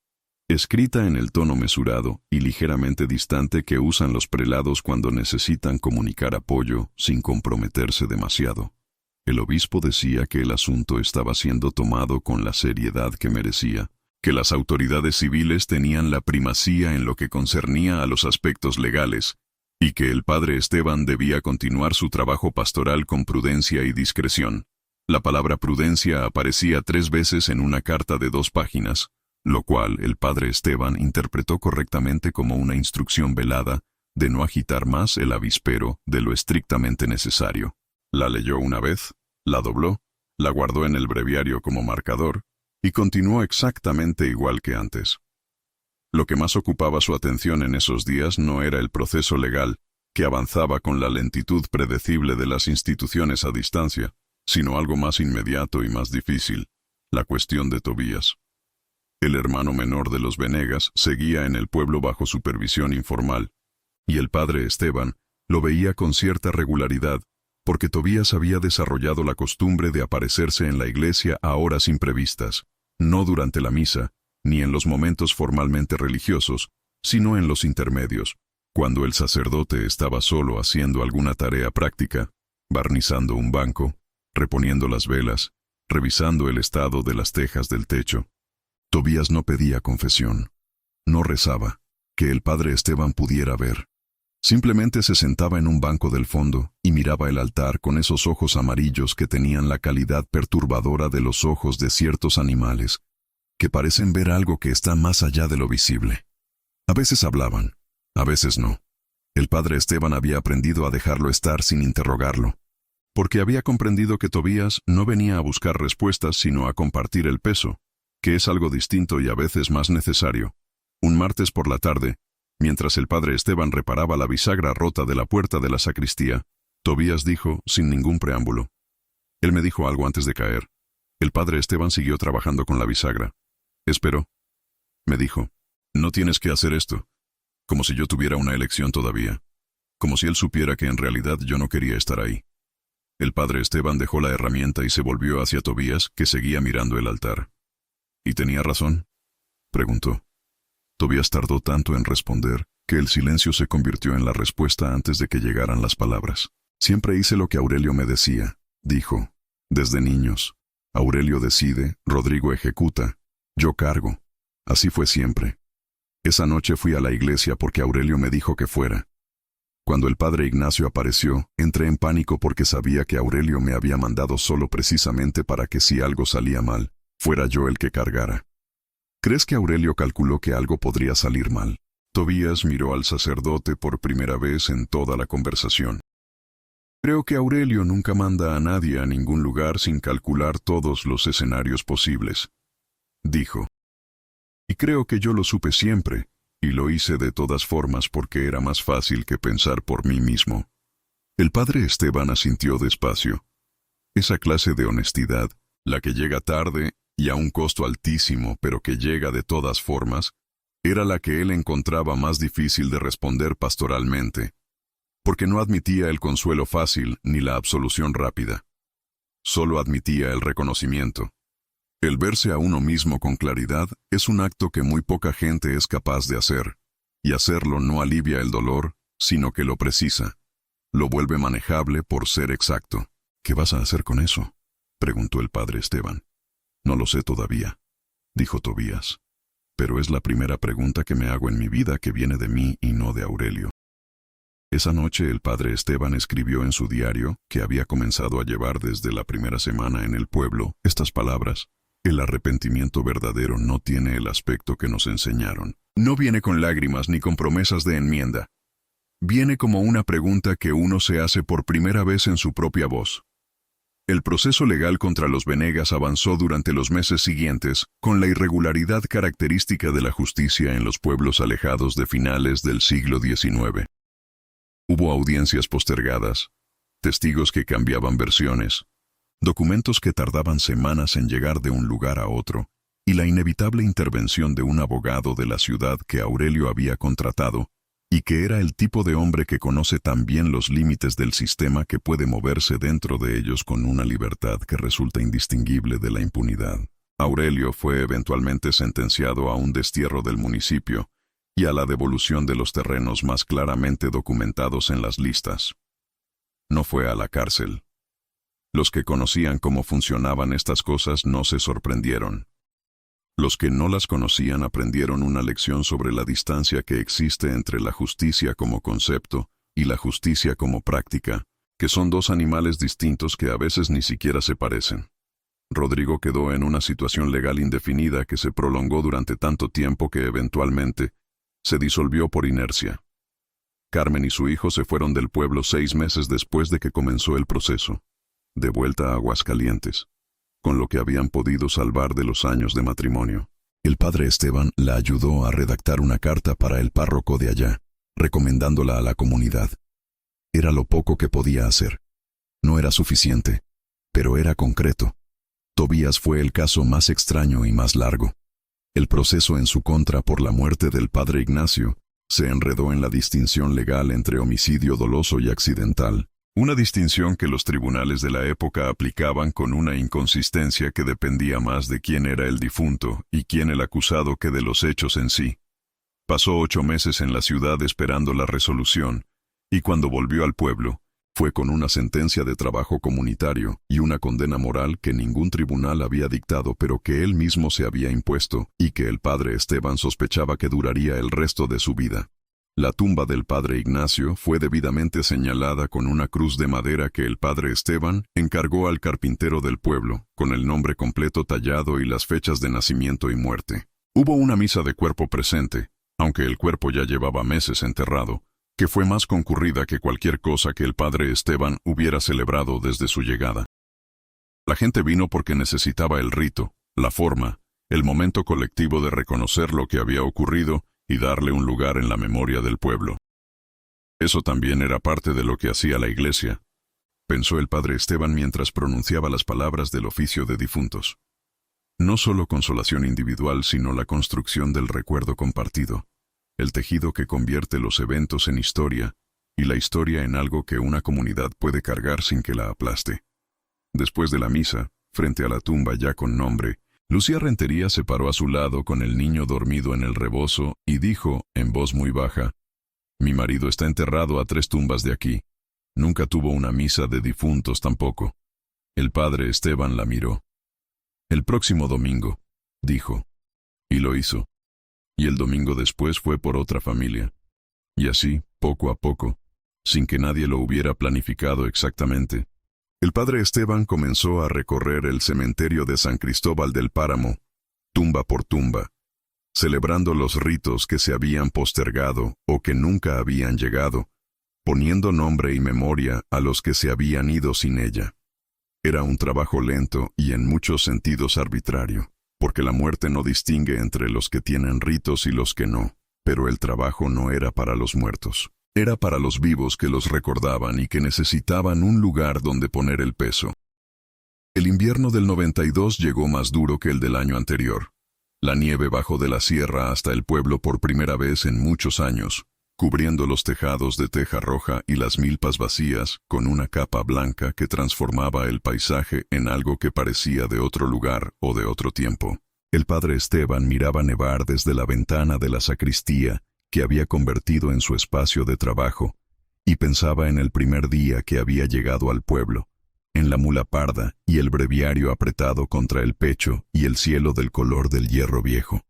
escrita en el tono mesurado y ligeramente distante que usan los prelados cuando necesitan comunicar apoyo sin comprometerse demasiado. El obispo decía que el asunto estaba siendo tomado con la seriedad que merecía, que las autoridades civiles tenían la primacía en lo que concernía a los aspectos legales, y que el padre Esteban debía continuar su trabajo pastoral con prudencia y discreción. La palabra prudencia aparecía 3 veces en una carta de 2 páginas, lo cual el padre Esteban interpretó correctamente como una instrucción velada de no agitar más el avispero de lo estrictamente necesario. La leyó una vez, la dobló, la guardó en el breviario como marcador, y continuó exactamente igual que antes. Lo que más ocupaba su atención en esos días no era el proceso legal, que avanzaba con la lentitud predecible de las instituciones a distancia, sino algo más inmediato y más difícil, la cuestión de Tobías. El hermano menor de los Venegas seguía en el pueblo bajo supervisión informal, y el padre Esteban lo veía con cierta regularidad, porque Tobías había desarrollado la costumbre de aparecerse en la iglesia a horas imprevistas, no durante la misa, ni en los momentos formalmente religiosos, sino en los intermedios, cuando el sacerdote estaba solo haciendo alguna tarea práctica, barnizando un banco, reponiendo las velas, revisando el estado de las tejas del techo. Tobías no pedía confesión, no rezaba, que el padre Esteban pudiera ver. Simplemente se sentaba en un banco del fondo y miraba el altar con esos ojos amarillos que tenían la calidad perturbadora de los ojos de ciertos animales, que parecen ver algo que está más allá de lo visible. A veces hablaban, a veces no. El padre Esteban había aprendido a dejarlo estar sin interrogarlo, porque había comprendido que Tobías no venía a buscar respuestas sino a compartir el peso, que es algo distinto y a veces más necesario. Un martes por la tarde, mientras el padre Esteban reparaba la bisagra rota de la puerta de la sacristía, Tobías dijo, sin ningún preámbulo. Él me dijo algo antes de caer. El padre Esteban siguió trabajando con la bisagra. Espero. Me dijo, no tienes que hacer esto. Como si yo tuviera una elección todavía. Como si él supiera que en realidad yo no quería estar ahí. El padre Esteban dejó la herramienta y se volvió hacia Tobías, que seguía mirando el altar. ¿Y tenía razón?, preguntó. Tobías tardó tanto en responder que el silencio se convirtió en la respuesta antes de que llegaran las palabras. Siempre hice lo que Aurelio me decía, dijo. Desde niños. Aurelio decide, Rodrigo ejecuta, yo cargo. Así fue siempre. Esa noche fui a la iglesia porque Aurelio me dijo que fuera. Cuando el padre Ignacio apareció, entré en pánico porque sabía que Aurelio me había mandado solo precisamente para que si algo salía mal, fuera yo el que cargara. ¿Crees que Aurelio calculó que algo podría salir mal? Tobías miró al sacerdote por primera vez en toda la conversación. Creo que Aurelio nunca manda a nadie a ningún lugar sin calcular todos los escenarios posibles, dijo. Y creo que yo lo supe siempre, y lo hice de todas formas porque era más fácil que pensar por mí mismo. El padre Esteban asintió despacio. Esa clase de honestidad, la que llega tarde y a un costo altísimo, pero que llega de todas formas, era la que él encontraba más difícil de responder pastoralmente, porque no admitía el consuelo fácil ni la absolución rápida. Solo admitía el reconocimiento. El verse a uno mismo con claridad es un acto que muy poca gente es capaz de hacer, y hacerlo no alivia el dolor, sino que lo precisa. Lo vuelve manejable por ser exacto. ¿Qué vas a hacer con eso?, preguntó el padre Esteban. No lo sé todavía, dijo Tobías. Pero es la primera pregunta que me hago en mi vida que viene de mí y no de Aurelio. Esa noche el padre Esteban escribió en su diario, que había comenzado a llevar desde la primera semana en el pueblo, estas palabras. El arrepentimiento verdadero no tiene el aspecto que nos enseñaron. No viene con lágrimas ni con promesas de enmienda. Viene como una pregunta que uno se hace por primera vez en su propia voz. El proceso legal contra los Venegas avanzó durante los meses siguientes, con la irregularidad característica de la justicia en los pueblos alejados de finales del siglo XIX. Hubo audiencias postergadas, testigos que cambiaban versiones, documentos que tardaban semanas en llegar de un lugar a otro, y la inevitable intervención de un abogado de la ciudad que Aurelio había contratado, y que era el tipo de hombre que conoce tan bien los límites del sistema que puede moverse dentro de ellos con una libertad que resulta indistinguible de la impunidad. Aurelio fue eventualmente sentenciado a un destierro del municipio y a la devolución de los terrenos más claramente documentados en las listas. No fue a la cárcel. Los que conocían cómo funcionaban estas cosas no se sorprendieron. Los que no las conocían aprendieron una lección sobre la distancia que existe entre la justicia como concepto y la justicia como práctica, que son dos animales distintos que a veces ni siquiera se parecen. Rodrigo quedó en una situación legal indefinida que se prolongó durante tanto tiempo que eventualmente se disolvió por inercia. Carmen y su hijo se fueron del pueblo 6 meses después de que comenzó el proceso, de vuelta a Aguascalientes, con lo que habían podido salvar de los años de matrimonio. El padre Esteban la ayudó a redactar una carta para el párroco de allá, recomendándola a la comunidad. Era lo poco que podía hacer. No era suficiente, pero era concreto. Tobías fue el caso más extraño y más largo. El proceso en su contra por la muerte del padre Ignacio se enredó en la distinción legal entre homicidio doloso y accidental, una distinción que los tribunales de la época aplicaban con una inconsistencia que dependía más de quién era el difunto y quién el acusado que de los hechos en sí. Pasó 8 meses en la ciudad esperando la resolución, y cuando volvió al pueblo, fue con una sentencia de trabajo comunitario y una condena moral que ningún tribunal había dictado pero que él mismo se había impuesto y que el padre Esteban sospechaba que duraría el resto de su vida. La tumba del padre Ignacio fue debidamente señalada con una cruz de madera que el padre Esteban encargó al carpintero del pueblo, con el nombre completo tallado y las fechas de nacimiento y muerte. Hubo una misa de cuerpo presente, aunque el cuerpo ya llevaba meses enterrado, que fue más concurrida que cualquier cosa que el padre Esteban hubiera celebrado desde su llegada. La gente vino porque necesitaba el rito, la forma, el momento colectivo de reconocer lo que había ocurrido y darle un lugar en la memoria del pueblo. Eso también era parte de lo que hacía la iglesia, pensó el padre Esteban mientras pronunciaba las palabras del oficio de difuntos. No solo consolación individual, sino la construcción del recuerdo compartido, el tejido que convierte los eventos en historia, y la historia en algo que una comunidad puede cargar sin que la aplaste. Después de la misa, frente a la tumba ya con nombre, Lucía Rentería se paró a su lado con el niño dormido en el rebozo y dijo, en voz muy baja, «Mi marido está enterrado a 3 tumbas de aquí. Nunca tuvo una misa de difuntos tampoco». El padre Esteban la miró. «El próximo domingo», dijo, y lo hizo. Y el domingo después fue por otra familia. Y así, poco a poco, sin que nadie lo hubiera planificado exactamente, el padre Esteban comenzó a recorrer el cementerio de San Cristóbal del Páramo, tumba por tumba, celebrando los ritos que se habían postergado o que nunca habían llegado, poniendo nombre y memoria a los que se habían ido sin ella. Era un trabajo lento y en muchos sentidos arbitrario, porque la muerte no distingue entre los que tienen ritos y los que no, pero el trabajo no era para los muertos. Era para los vivos que los recordaban y que necesitaban un lugar donde poner el peso. El invierno del 92 llegó más duro que el del año anterior. La nieve bajó de la sierra hasta el pueblo por primera vez en muchos años, cubriendo los tejados de teja roja y las milpas vacías con una capa blanca que transformaba el paisaje en algo que parecía de otro lugar o de otro tiempo. El padre Esteban miraba nevar desde la ventana de la sacristía que había convertido en su espacio de trabajo, y pensaba en el primer día que había llegado al pueblo, en la mula parda y el breviario apretado contra el pecho y el cielo del color del hierro viejo.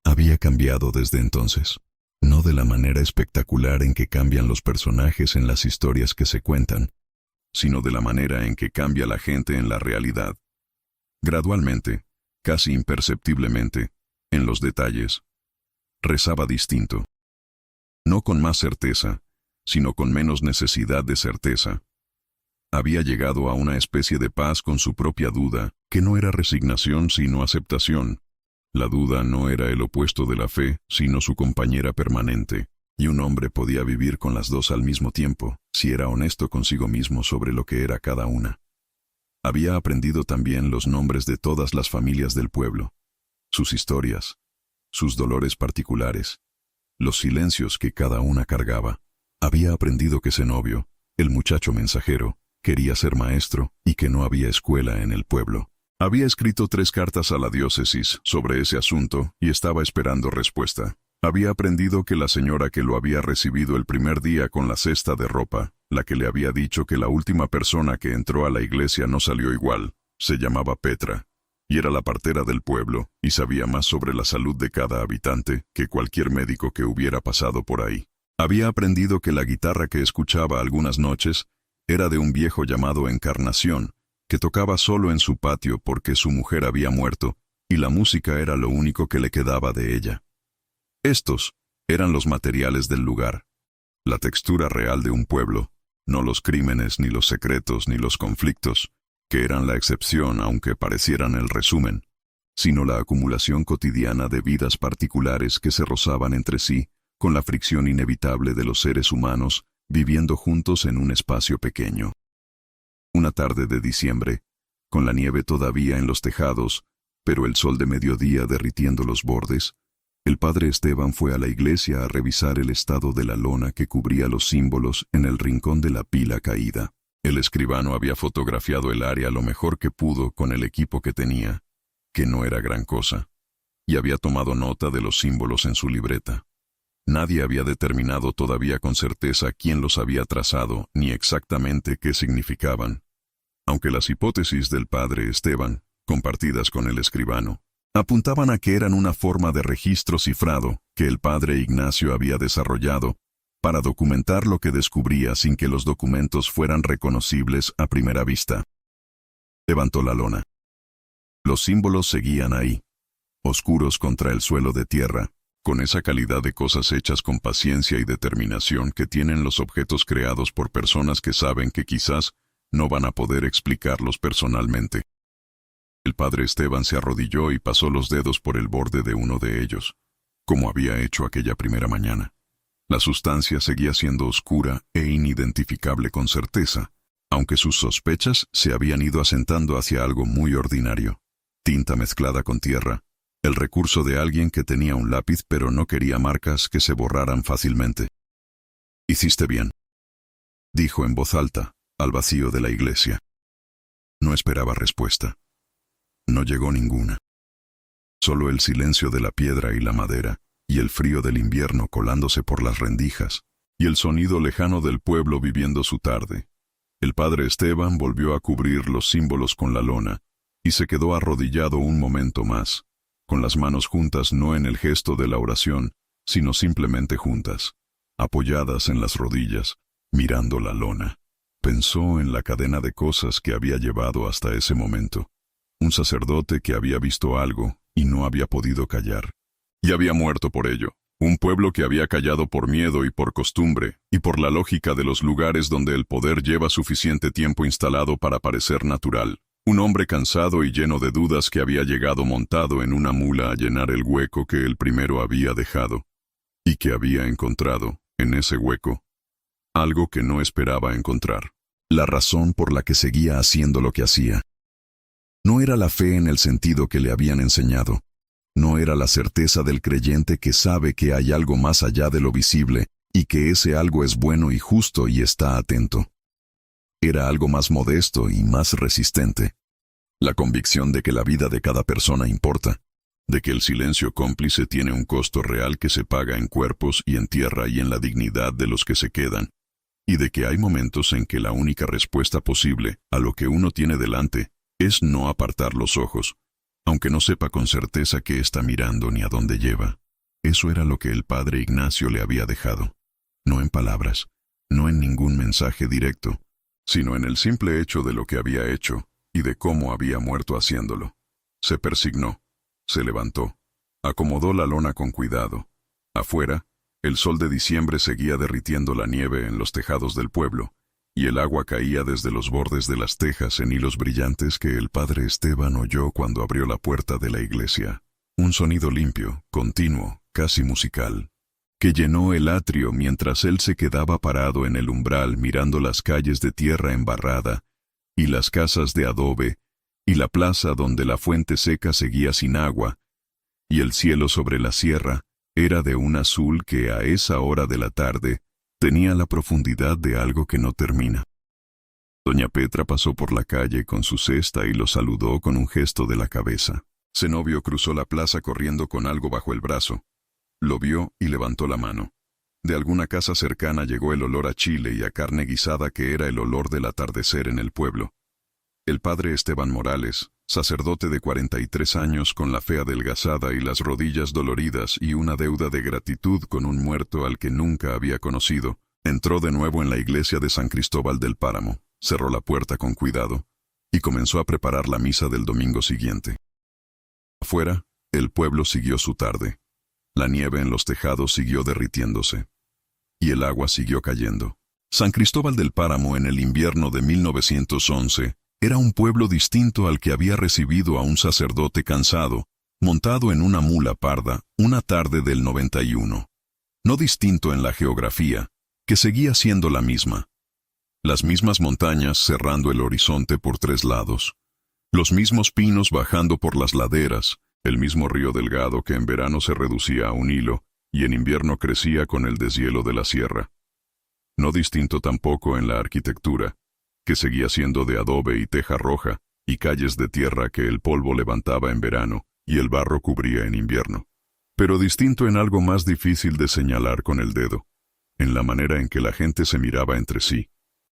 Había cambiado desde entonces, no de la manera espectacular en que cambian los personajes en las historias que se cuentan, sino de la manera en que cambia la gente en la realidad. Gradualmente, casi imperceptiblemente, en los detalles, rezaba distinto. No con más certeza, sino con menos necesidad de certeza. Había llegado a una especie de paz con su propia duda, que no era resignación sino aceptación. La duda no era el opuesto de la fe, sino su compañera permanente, y un hombre podía vivir con las dos al mismo tiempo, si era honesto consigo mismo sobre lo que era cada una. Había aprendido también los nombres de todas las familias del pueblo, sus historias, sus dolores particulares, los silencios que cada una cargaba. Había aprendido que Zenobio, el muchacho mensajero, quería ser maestro y que no había escuela en el pueblo. Había escrito 3 cartas a la diócesis sobre ese asunto y estaba esperando respuesta. Había aprendido que la señora que lo había recibido el primer día con la cesta de ropa, la que le había dicho que la última persona que entró a la iglesia no salió igual, se llamaba Petra, y era la partera del pueblo, y sabía más sobre la salud de cada habitante que cualquier médico que hubiera pasado por ahí. Había aprendido que la guitarra que escuchaba algunas noches era de un viejo llamado Encarnación, que tocaba solo en su patio porque su mujer había muerto, y la música era lo único que le quedaba de ella. Estos eran los materiales del lugar, la textura real de un pueblo, no los crímenes, ni los secretos, ni los conflictos, que eran la excepción aunque parecieran el resumen, sino la acumulación cotidiana de vidas particulares que se rozaban entre sí, con la fricción inevitable de los seres humanos, viviendo juntos en un espacio pequeño. Una tarde de diciembre, con la nieve todavía en los tejados, pero el sol de mediodía derritiendo los bordes, el padre Esteban fue a la iglesia a revisar el estado de la lona que cubría los símbolos en el rincón de la pila caída. El escribano había fotografiado el área lo mejor que pudo con el equipo que tenía, que no era gran cosa, y había tomado nota de los símbolos en su libreta. Nadie había determinado todavía con certeza quién los había trazado ni exactamente qué significaban, aunque las hipótesis del padre Esteban, compartidas con el escribano, apuntaban a que eran una forma de registro cifrado que el padre Ignacio había desarrollado para documentar lo que descubría sin que los documentos fueran reconocibles a primera vista. Levantó la lona. Los símbolos seguían ahí, oscuros contra el suelo de tierra, con esa calidad de cosas hechas con paciencia y determinación que tienen los objetos creados por personas que saben que quizás no van a poder explicarlos personalmente. El padre Esteban se arrodilló y pasó los dedos por el borde de uno de ellos, como había hecho aquella primera mañana. La sustancia seguía siendo oscura e inidentificable con certeza, aunque sus sospechas se habían ido asentando hacia algo muy ordinario. Tinta mezclada con tierra, el recurso de alguien que tenía un lápiz pero no quería marcas que se borraran fácilmente. «Hiciste bien», dijo en voz alta, al vacío de la iglesia. No esperaba respuesta. No llegó ninguna. Solo el silencio de la piedra y la madera, y el frío del invierno colándose por las rendijas, y el sonido lejano del pueblo viviendo su tarde. El padre Esteban volvió a cubrir los símbolos con la lona, y se quedó arrodillado un momento más, con las manos juntas no en el gesto de la oración, sino simplemente juntas, apoyadas en las rodillas, mirando la lona. Pensó en la cadena de cosas que había llevado hasta ese momento. Un sacerdote que había visto algo y no había podido callar. Y había muerto por ello. Un pueblo que había callado por miedo y por costumbre, y por la lógica de los lugares donde el poder lleva suficiente tiempo instalado para parecer natural. Un hombre cansado y lleno de dudas que había llegado montado en una mula a llenar el hueco que el primero había dejado, y que había encontrado, en ese hueco, algo que no esperaba encontrar. La razón por la que seguía haciendo lo que hacía. No era la fe en el sentido que le habían enseñado. No era la certeza del creyente que sabe que hay algo más allá de lo visible y que ese algo es bueno y justo y está atento. Era algo más modesto y más resistente. La convicción de que la vida de cada persona importa, de que el silencio cómplice tiene un costo real que se paga en cuerpos y en tierra y en la dignidad de los que se quedan, y de que hay momentos en que la única respuesta posible a lo que uno tiene delante es no apartar los ojos, aunque no sepa con certeza qué está mirando ni a dónde lleva. Eso era lo que el padre Ignacio le había dejado. No en palabras, no en ningún mensaje directo, sino en el simple hecho de lo que había hecho y de cómo había muerto haciéndolo. Se persignó, se levantó, acomodó la lona con cuidado. Afuera, el sol de diciembre seguía derritiendo la nieve en los tejados del pueblo, y el agua caía desde los bordes de las tejas en hilos brillantes que el padre Esteban oyó cuando abrió la puerta de la iglesia. Un sonido limpio, continuo, casi musical, que llenó el atrio mientras él se quedaba parado en el umbral mirando las calles de tierra embarrada, y las casas de adobe, y la plaza donde la fuente seca seguía sin agua, y el cielo sobre la sierra era de un azul que a esa hora de la tarde tenía la profundidad de algo que no termina. Doña Petra pasó por la calle con su cesta y lo saludó con un gesto de la cabeza. Zenobio cruzó la plaza corriendo con algo bajo el brazo. Lo vio y levantó la mano. De alguna casa cercana llegó el olor a chile y a carne guisada que era el olor del atardecer en el pueblo. El padre Esteban Morales, sacerdote de 43 años con la fe adelgazada y las rodillas doloridas y una deuda de gratitud con un muerto al que nunca había conocido, entró de nuevo en la iglesia de San Cristóbal del Páramo, cerró la puerta con cuidado y comenzó a preparar la misa del domingo siguiente. Afuera, el pueblo siguió su tarde. La nieve en los tejados siguió derritiéndose. Y el agua siguió cayendo. San Cristóbal del Páramo en el invierno de 1911 era un pueblo distinto al que había recibido a un sacerdote cansado, montado en una mula parda, una tarde del 91. No distinto en la geografía, que seguía siendo la misma. Las mismas montañas cerrando el horizonte por 3 lados. Los mismos pinos bajando por las laderas, el mismo río delgado que en verano se reducía a un hilo y en invierno crecía con el deshielo de la sierra. No distinto tampoco en la arquitectura, que seguía siendo de adobe y teja roja, y calles de tierra que el polvo levantaba en verano y el barro cubría en invierno. Pero distinto en algo más difícil de señalar con el dedo, en la manera en que la gente se miraba entre sí,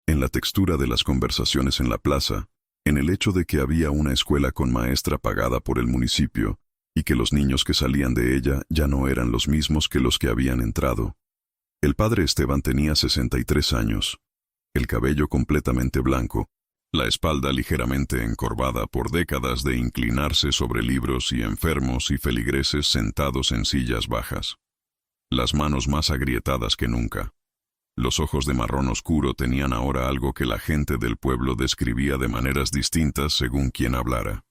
en la textura de las conversaciones en la plaza, en el hecho de que había una escuela con maestra pagada por el municipio, y que los niños que salían de ella ya no eran los mismos que los que habían entrado. El padre Esteban tenía 63 años, el cabello completamente blanco, la espalda ligeramente encorvada por décadas de inclinarse sobre libros y enfermos y feligreses sentados en sillas bajas. Las manos más agrietadas que nunca. Los ojos de marrón oscuro tenían ahora algo que la gente del pueblo describía de maneras distintas según quien hablara.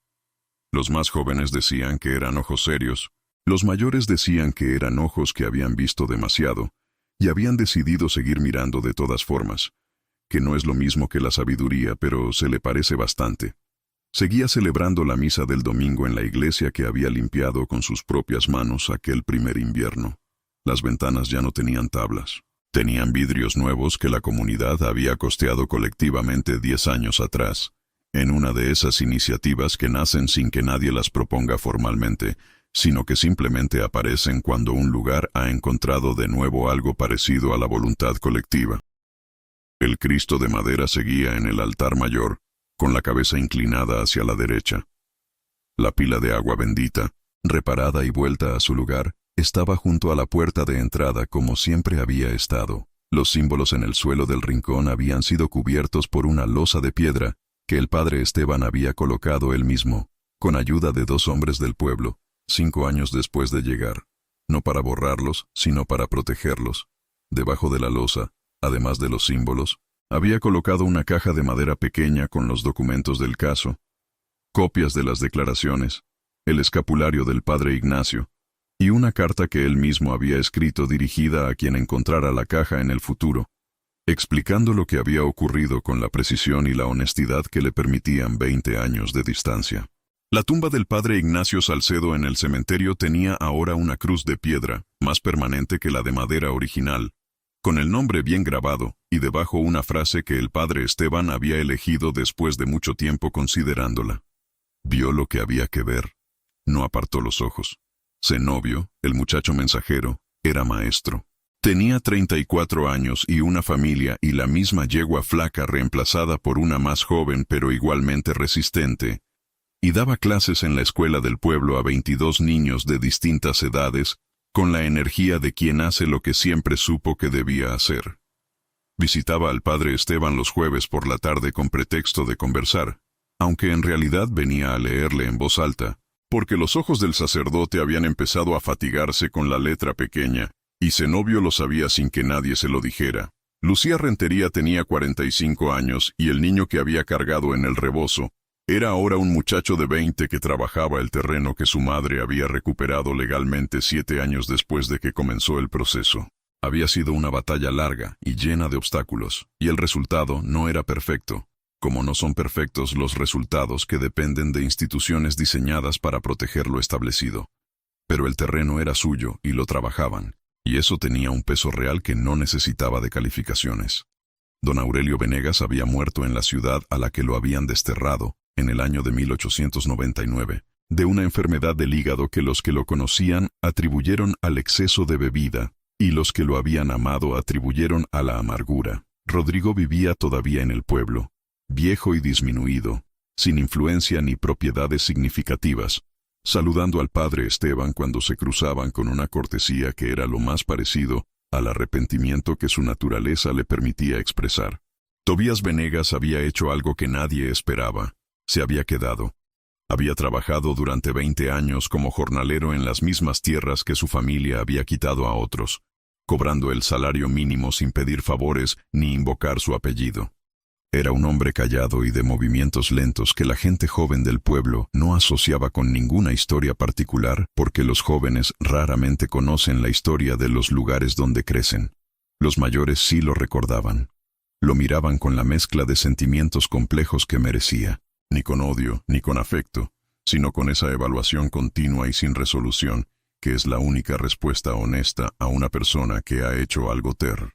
Los más jóvenes decían que eran ojos serios, los mayores decían que eran ojos que habían visto demasiado, y habían decidido seguir mirando de todas formas, que no es lo mismo que la sabiduría, pero se le parece bastante. Seguía celebrando la misa del domingo en la iglesia que había limpiado con sus propias manos aquel primer invierno. Las ventanas ya no tenían tablas. Tenían vidrios nuevos que la comunidad había costeado colectivamente 10 años atrás, en una de esas iniciativas que nacen sin que nadie las proponga formalmente, sino que simplemente aparecen cuando un lugar ha encontrado de nuevo algo parecido a la voluntad colectiva. El Cristo de madera seguía en el altar mayor, con la cabeza inclinada hacia la derecha. La pila de agua bendita, reparada y vuelta a su lugar, estaba junto a la puerta de entrada como siempre había estado. Los símbolos en el suelo del rincón habían sido cubiertos por una losa de piedra que el padre Esteban había colocado él mismo, con ayuda de 2 hombres del pueblo, 5 años después de llegar, no para borrarlos, sino para protegerlos. Debajo de la losa, además de los símbolos, había colocado una caja de madera pequeña con los documentos del caso, copias de las declaraciones, el escapulario del padre Ignacio, y una carta que él mismo había escrito dirigida a quien encontrara la caja en el futuro, explicando lo que había ocurrido con la precisión y la honestidad que le permitían 20 años de distancia. La tumba del padre Ignacio Salcedo en el cementerio tenía ahora una cruz de piedra, más permanente que la de madera original, con el nombre bien grabado, y debajo una frase que el padre Esteban había elegido después de mucho tiempo considerándola. Vio lo que había que ver. No apartó los ojos. Zenobio, el muchacho mensajero, era maestro. Tenía 34 años y una familia y la misma yegua flaca reemplazada por una más joven pero igualmente resistente, y daba clases en la escuela del pueblo a 22 niños de distintas edades, con la energía de quien hace lo que siempre supo que debía hacer. Visitaba al padre Esteban los jueves por la tarde con pretexto de conversar, aunque en realidad venía a leerle en voz alta, porque los ojos del sacerdote habían empezado a fatigarse con la letra pequeña, y Zenobio lo sabía sin que nadie se lo dijera. Lucía Rentería tenía 45 años y el niño que había cargado en el rebozo era ahora un muchacho de 20 que trabajaba el terreno que su madre había recuperado legalmente 7 años después de que comenzó el proceso. Había sido una batalla larga y llena de obstáculos, y el resultado no era perfecto, como no son perfectos los resultados que dependen de instituciones diseñadas para proteger lo establecido. Pero el terreno era suyo y lo trabajaban, y eso tenía un peso real que no necesitaba de calificaciones. Don Aurelio Venegas había muerto en la ciudad a la que lo habían desterrado, en el año de 1899, de una enfermedad del hígado que los que lo conocían atribuyeron al exceso de bebida, y los que lo habían amado atribuyeron a la amargura. Rodrigo vivía todavía en el pueblo, viejo y disminuido, sin influencia ni propiedades significativas, saludando al padre Esteban cuando se cruzaban con una cortesía que era lo más parecido al arrepentimiento que su naturaleza le permitía expresar. Tobías Venegas había hecho algo que nadie esperaba. Se había quedado. Había trabajado durante 20 años como jornalero en las mismas tierras que su familia había quitado a otros, cobrando el salario mínimo sin pedir favores ni invocar su apellido. Era un hombre callado y de movimientos lentos que la gente joven del pueblo no asociaba con ninguna historia particular porque los jóvenes raramente conocen la historia de los lugares donde crecen. Los mayores sí lo recordaban. Lo miraban con la mezcla de sentimientos complejos que merecía, ni con odio ni con afecto, sino con esa evaluación continua y sin resolución, que es la única respuesta honesta a una persona que ha hecho algo terrible.